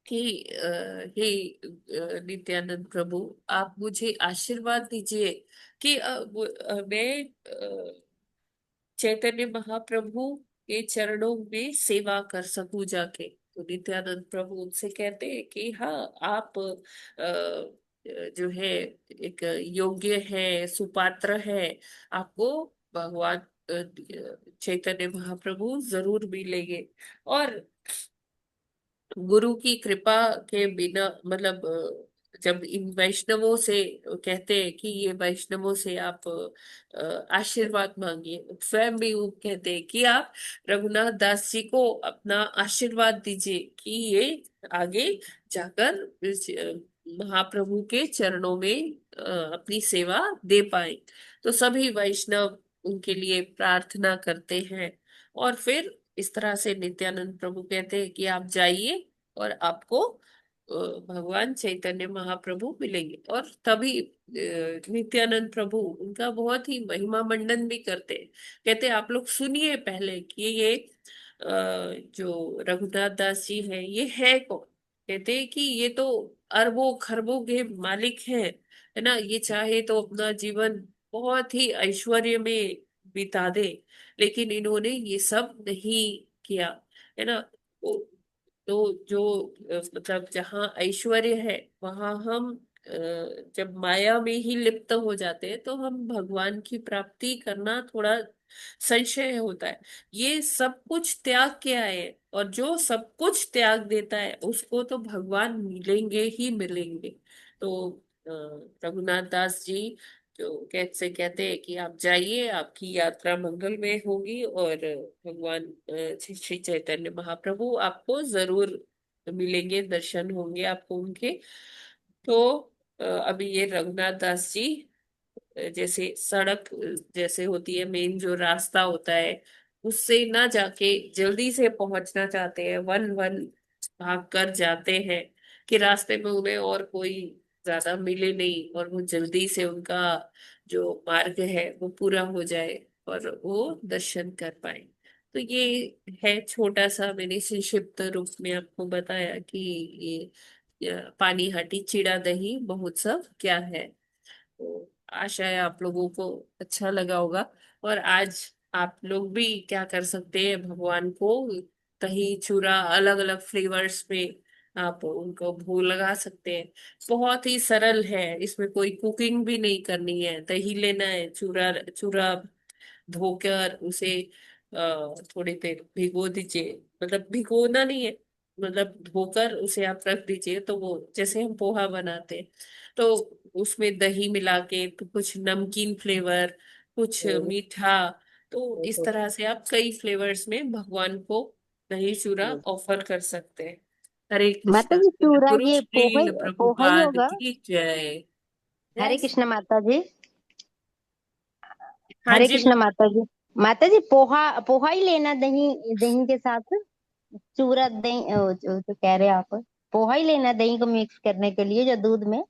कि हे नित्यानंद प्रभु, आप मुझे आशीर्वाद दीजिए कि मैं चैतन्य महाप्रभु के चरणों में सेवा कर सकूं जाके। तो नित्यानंद प्रभु उनसे कहते हैं कि हाँ, आप जो है एक योग्य है, सुपात्र है, आपको भगवान चैतन्य महाप्रभु जरूर मिलेंगे। और गुरु की कृपा के बिना, मतलब जब इन वैष्णवों से कहते हैं कि ये वैष्णवों से आप आशीर्वाद मांगिए, स्वयं भी वो कहते हैं कि आप रघुनाथ दास जी को अपना आशीर्वाद दीजिए कि ये आगे जाकर इस, महाप्रभु के चरणों में अपनी सेवा दे पाए। तो सभी वैष्णव उनके लिए प्रार्थना करते हैं। और फिर इस तरह से नित्यानंद प्रभु कहते हैं कि आप जाइए और आपको भगवान चैतन्य महाप्रभु मिलेंगे। और तभी नित्यानंद प्रभु उनका बहुत ही महिमा मंडन भी करते हैं। कहते हैं आप लोग सुनिए पहले कि ये जो रघुनाथ दास जी है ये है कौन। कहते हैं कि ये तो अरबों खरबों के मालिक हैं, है ना। ये चाहे तो अपना जीवन बहुत ही ऐश्वर्य में बिता दे, लेकिन इन्होंने ये सब नहीं किया, है ना। तो जो मतलब जहाँ ऐश्वर्य है वहां हम जब माया में ही लिप्त हो जाते हैं तो हम भगवान की प्राप्ति करना थोड़ा संशय होता है। ये सब कुछ त्याग के आए हैं, और जो सब कुछ त्याग देता है उसको तो भगवान मिलेंगे ही मिलेंगे। तो अ, रघुनाथ दास जी जो से कहते हैं कि आप जाइए, आपकी यात्रा मंगलमय होगी, और भगवान श्री श्री चैतन्य महाप्रभु आपको जरूर मिलेंगे, दर्शन होंगे आपको उनके। तो अभी ये रघुनाथ दास जी जैसे सड़क जैसे होती है, मेन जो रास्ता होता है उससे ना जाके जल्दी से पहुंचना चाहते हैं, वन वन भाग कर जाते हैं कि रास्ते में उन्हें और कोई ज्यादा मिले नहीं, और वो जल्दी से उनका जो मार्ग है वो पूरा हो जाए और वो दर्शन कर पाए। तो ये है छोटा सा, मैंने संक्षिप्त रूप में आपको बताया कि ये पानी हाटी चिड़ा दही महोत्सव क्या है। तो आशा है आप लोगों को अच्छा लगा होगा। और आज आप लोग भी क्या कर सकते हैं, भगवान को दही चूरा अलग अलग फ्लेवर्स में आप उनको भोग लगा सकते हैं। बहुत ही सरल है, इसमें कोई कुकिंग भी नहीं करनी है। दही लेना है, चूरा चूरा धोकर उसे थोड़ी देर भिगो दीजिए, मतलब भिगोना नहीं है, मतलब धोकर उसे आप रख दीजिए। तो वो जैसे हम पोहा बनाते हैं, तो उसमें दही मिला के तो कुछ नमकीन फ्लेवर, कुछ मीठा, तो इस तरह से आप कई फ्लेवर्स में भगवान को दही चूरा ऑफर कर सकते हैं। हरे माता कृष्णा। जी चूरा गुरु ये श्रील पोहा ही प्रभुपाद होगा। की जय। हरे यस। कृष्ण माता जी। हाँ हरे जी। कृष्ण माता जी। माता जी पोहा पोहा ही लेना दही दही के साथ। चूरा दही जो कह रहे हैं आप, पोहा ही लेना दही को मिक्स करने के लिए जो दूध में।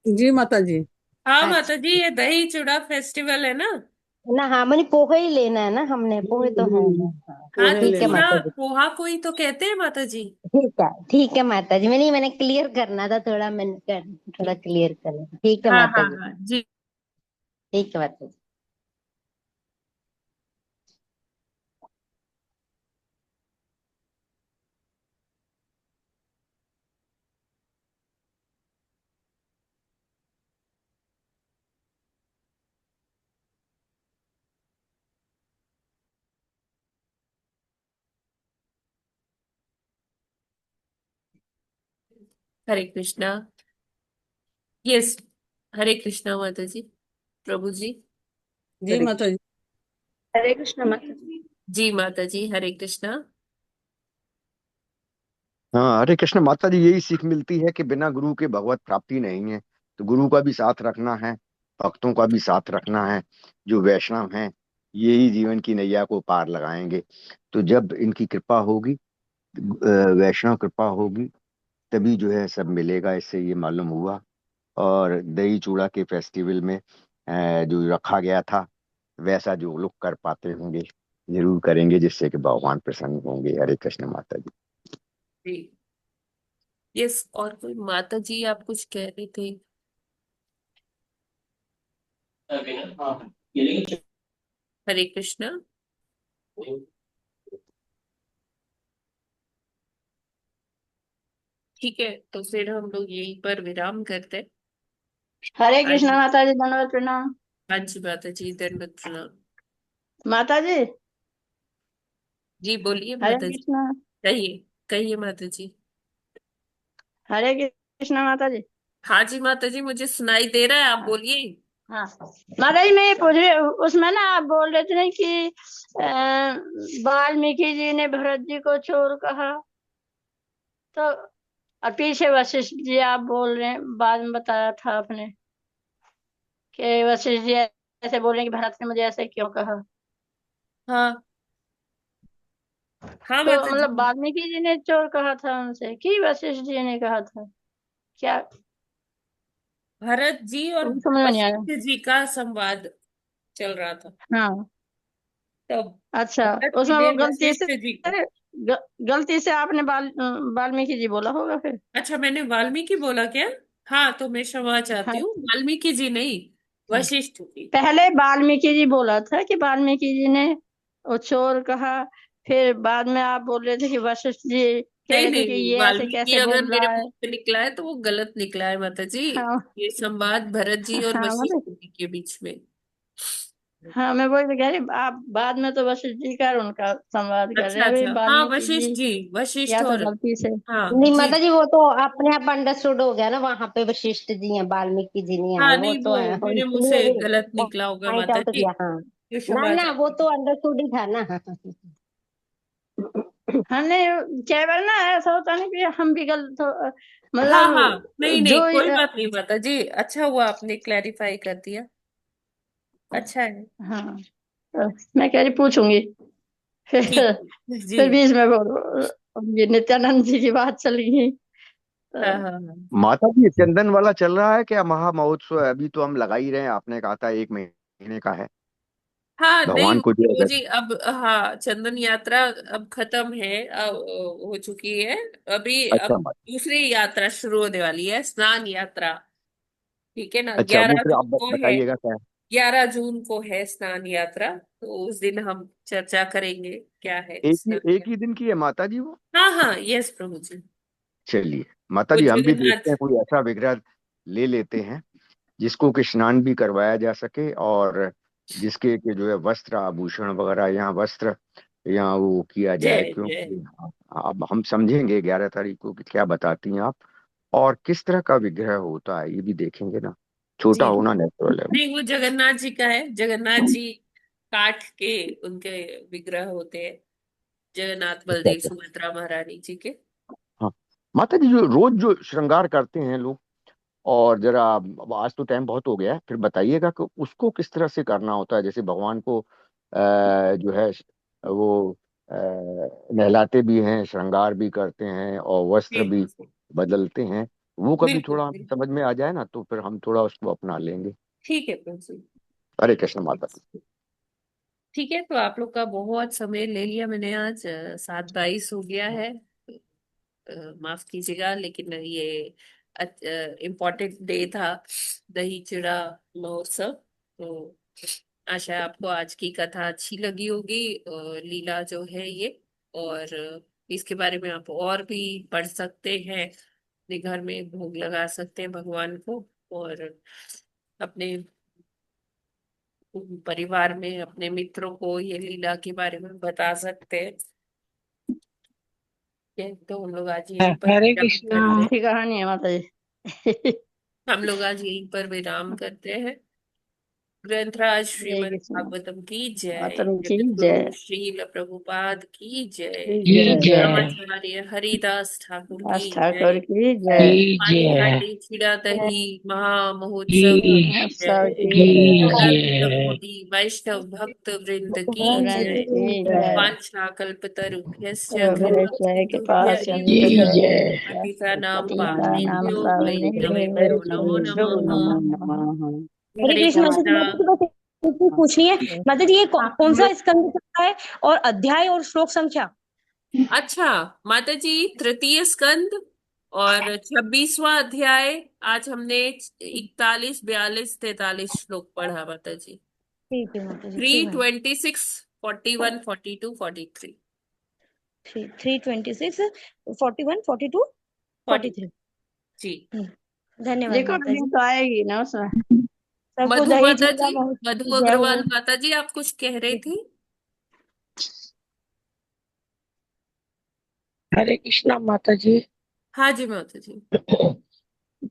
जी माता जी। हाँ माता जी, अच्छा ये दही चूड़ा फेस्टिवल है ना। ना, हाँ मैंने पोहा ही लेना है ना, हमने पोहे तो है ना। हाँ हाँ पोहे तो ठीक है लेना। चूड़ा माता जी। पोहा को ही तो कहते हैं माता जी। ठीक है माता जी। मैंने क्लियर करना था थोड़ा, थोड़ा क्लियर करना। ठीक है हाँ माता हाँ जी। हाँ जी। ठीक है माता जी। हरे कृष्णा। यस। हरे कृष्णा माता जी। प्रभु जी। जी हरे माता जी। हरे कृष्ण माता जी। जी माता जी, हरे कृष्णा। हाँ, हरे कृष्ण माता जी। यही सीख मिलती है कि बिना गुरु के भगवत प्राप्ति नहीं है। तो गुरु का भी साथ रखना है, भक्तों का भी साथ रखना है। जो वैष्णव हैं, यही जीवन की नैया को पार लगाएंगे। तो जब इनकी कृपा होगी, वैष्णव कृपा होगी, तभी जो है सब मिलेगा। इससे ये मालूम हुआ। और दही चूड़ा के फेस्टिवल में जो रखा गया था, वैसा जो लोग कर पाते होंगे जरूर करेंगे, जिससे कि भगवान प्रसन्न होंगे। हरे कृष्ण माता जी। जी। यस, और कोई माता जी आप कुछ कह रहे थे। हरे कृष्णा। ठीक है, तो फिर हम लोग यहीं पर विराम करते हैं। हरे आज। कृष्ण माता जी, धन्यवाद प्रणाम। हाँ जी माता जी, दंडवत प्रणाम। माता जी। जी बोलिए हरे माता जी। कृष्ण। कहिए कहिए माता जी। हरे कृष्ण माता जी। हाँ जी माता जी, मुझे सुनाई दे रहा है, आप बोलिए। हाँ माता जी, मैं ये पूछ रही उसमें ना आप बोल रहे थे ना कि वाल्मीकि जी ने भरत जी को चोर कहा, तो और पीछे वशिष्ठ जी आप बोल रहे हैं, बाद में बताया था आपने कि वशिष्ठ जी ऐसे बोल रहे हैं कि भरत ने मुझे ऐसे क्यों कहा। हाँ हाँ तो माता मतलब जी। वाल्मीकि जी ने चोर कहा था उनसे कि वशिष्ठ जी ने कहा था क्या? भरत जी और वो समझ में नहीं आया। वशिष्ठ जी का संवाद चल रहा था। हाँ तो अच्छा, भरत जी उसमें ने वो गलती से वशिष्ठ जी को, गलती से आपने वाल्मीकि जी बोला होगा फिर। अच्छा मैंने वाल्मीकि बोला क्या? हाँ तो मैं क्षमा चाहती हाँ हूँ, वाल्मीकि जी नहीं, हाँ, वशिष्ठ जी। पहले वाल्मीकि जी बोला था कि वाल्मीकि जी ने वो चोर कहा, फिर बाद में आप बोल रहे थे कि वशिष्ठ जी कह नहीं रहे थे कि नहीं, ये ऐसे वाल्मीकि कैसे अगर बोल मेरे रहा मुंह है। से निकला है तो वो गलत निकला है माता जी। हाँ ये संवाद भरत जी और हाँ वशिष्ठ मतलब, जी के बीच में। हाँ मैं वही तो कह रही, आप बाद में तो वशिष्ठ जी का और उनका संवाद कर रहे अच्छा हैं, अभी अच्छा, हाँ वाल्मीकि वशिष्ठ जी जी, वशिष्ठ या तो और, गलती से। हाँ नहीं जी। माता जी, वो तो अपने आप अंडरस्टूड हो गया ना, वहां पे वशिष्ठ जी हैं, वाल्मीकि जी नहीं है, हाँ वो नहीं, तो वो है, मेरे मुंह इसलिए से भी गलत निकला होगा पॉइंट माता आउट जी, किया। हाँ, ये ना क्षमा ना, वो चाहती तो हूँ। अंडरस्टूड ही था ना। हाँ नहीं, कई बार ना ऐसा होता है ना कि हम भी गलत हो, हाँ हाँ, मतलब नहीं नहीं, जो कोई बात नहीं माता जी, अच्छा हुआ आपने क्लैरिफाई कर दिया, अच्छा है। हाँ, तो मैं कह रही पूछूंगी फिर ठीक है जी। फिर बीच में ये नित्यानंद जी की बात चली गई हाँ तो। हाँ हाँ माता जी, चंदन वाला चल रहा है क्या महा महोत्सव? अभी तो हम लगा ही रहे हैं, आपने कहा था 1 महीने का है हाँ, नहीं भगवान को जो वो अगर। जी अब, हाँ चंदन यात्रा अब खत्म है, हो चुकी है। अभी अच्छा अब माता। दूसरी यात्रा शुरू होने वाली है, स्नान यात्रा। ठीक है ना, अच्छा, वो 11 फिर आप जून को है, बताइएगा क्या है। 11 जून को है स्नान यात्रा, तो उस दिन हम चर्चा करेंगे क्या है एक ही स्नान एक ही यात्रा। दिन की है माता जी वो? हाँ हाँ, यस प्रभु जी। चलिए माता वो जी, हम भी देखते जगन्नाथ, हैं कोई ऐसा विग्रह ले लेते हैं जिसको कि स्नान भी करवाया जा सके, और जिसके के जो है वस्त्र आभूषण वगैरह, यहाँ वस्त्र यहाँ वो किया जाए, जय जय। क्योंकि अब हम समझेंगे 11 तारीख को कि क्या बताती हैं आप, और किस तरह का विग्रह होता है ये भी देखेंगे ना। छोटा जी होना नेचुरल है। नहीं, वो जगन्नाथ जी का है, जगन्नाथ जी काठ के उनके विग्रह होते हैं, जगन्नाथ अच्छा बलदेव अच्छा। सुभद्रा महारानी जी के। हाँ माता जी, जो रोज जो श्रृंगार करते हैं लोग, और जरा अब आज तो टाइम बहुत हो गया है, फिर बताइएगा कि उसको किस तरह से करना होता है। जैसे भगवान को जो है वो नहलाते भी हैं, श्रृंगार भी करते हैं, और वस्त्र जी भी बदलते हैं। वो कभी बिल्कुल थोड़ा हमें बिल्कुल। समझ में आ जाए ना, तो फिर हम थोड़ा उसको अपना लेंगे। ठीक है प्रभु जी। हरे कृष्ण माता जी। ठीक है, तो आप लोग का बहुत समय ले लिया मैंने आज, 7:22 हो गया है, माफ कीजिएगा, लेकिन ये इम्पोर्टेंट डे था, दही चिड़ा महोत्सव। तो आशा है आपको आज की कथा अच्छी लगी होगी, लीला जो है ये, और इसके बारे में आप और भी पढ़ सकते हैं, अपने घर में भोग लगा सकते हैं भगवान को, और अपने परिवार में अपने मित्रों को ये लीला के बारे में बता सकते हैं। तो हम लोग आज यहीं पर हरे विराम कृष्णा। करते हैं, अच्छी कहानी है माता जी। हम लोग आज यहीं पर विराम करते हैं। ग्रंथराज जय श्रीमद् कृष्ण भागवतम की जय, माता की जगत गुरु जय श्रील प्रभुपाद की जय, की की जय, जय। आचार्य हरिदास ठाकुर की दास ठाकुर जय, की की जय, पानी जय। हांडी छिड़ा दही महा की महोत्सव की महोत्सव जय, की की जय, नंद जय। मोदी वैष्णव भक्त वृंद की भगवान जय, की जय, वांछा कल्पतरुभ्यश्च कृपा जय कृपा सिंधुभ्य की सिंधु एव जय। पतितानां पतिता नाम पावनेभ्यो पावनेभ्यो वैष्णवेभ्यो नमो वैष्णवेभ्यो नमः। नमो नमः। हरे हरे कृष्ण माता जी, कृष्णा। माता जी बस एक चीज पूछनी है। माता जी, ये कौन सा स्कंद चल रहा है और अध्याय और श्लोक संख्या? अच्छा माता जी, तृतीय स्कंद और 26वां अध्याय, आज हमने 41, 42, 43 श्लोक पढ़ा माता जी। ठीक है माता जी, थ्री ठीक है। 26, 41, 42, 43। 326, 41, 42, 40 43। जी। धन्यवाद देखो माता जी। तो आएगी ना उसमें। सबको मधु दही माता चूड़ा जी, बहुत मधु जय हो। अग्रवाल माता जी, आप कुछ कह रही थी? हरे कृष्णा माता जी। हाँ जी माता जी।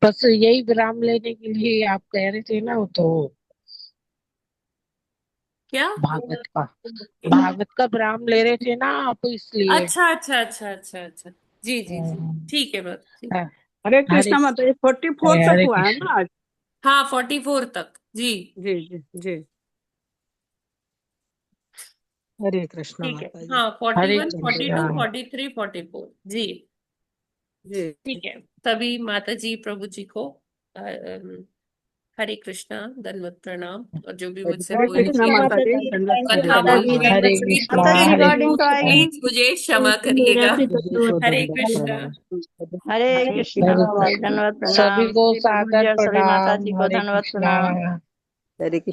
बस यही विराम लेने के लिए आप कह रहे थे ना, तो क्या? भागवत का विराम ले रहे थे ना आप, इसलिए। अच्छा अच्छा अच्छा अच्छा अच्छा, जी जी जी, हम्म, ठीक है माता जी। ह- हरे हरे कृष्णा माता जी, 44 तक हरे हुआ है कृष्ण। ना आज? हाँ 44 तक जी। जी जी जी। हरे कृष्णा ठीक है, माता जी। हाँ, हरे 41, 42, कृष्णा 43, 44 जी। जी। ठीक है, सभी माता जी प्रभु जी को हरे कृष्णा, दंडवत प्रणाम। और जो भी मुझसे हरे भूल कृष्णा चूक माता जी, जी, दंडवत थैंक यू कथा माता प्रणाम। जी। बोलते हरे हुए कृष्णा माता जी किसी हरे रिगार्डिंग तो को आई कृष्णा। प्लीज मुझे क्षमा करिएगा। मेरा भी तो जी को हरे दंडवत कृष्णा। प्रणाम। हरे कृष्णा हरे बाबा, कृष्णा। धन्यवाद सभी प्रणाम को सभी प्रभु जी सादर और सभी माता जी प्रणाम। को हरे धन्यवाद कृष्णा। प्रणाम। हरे कृष्ण।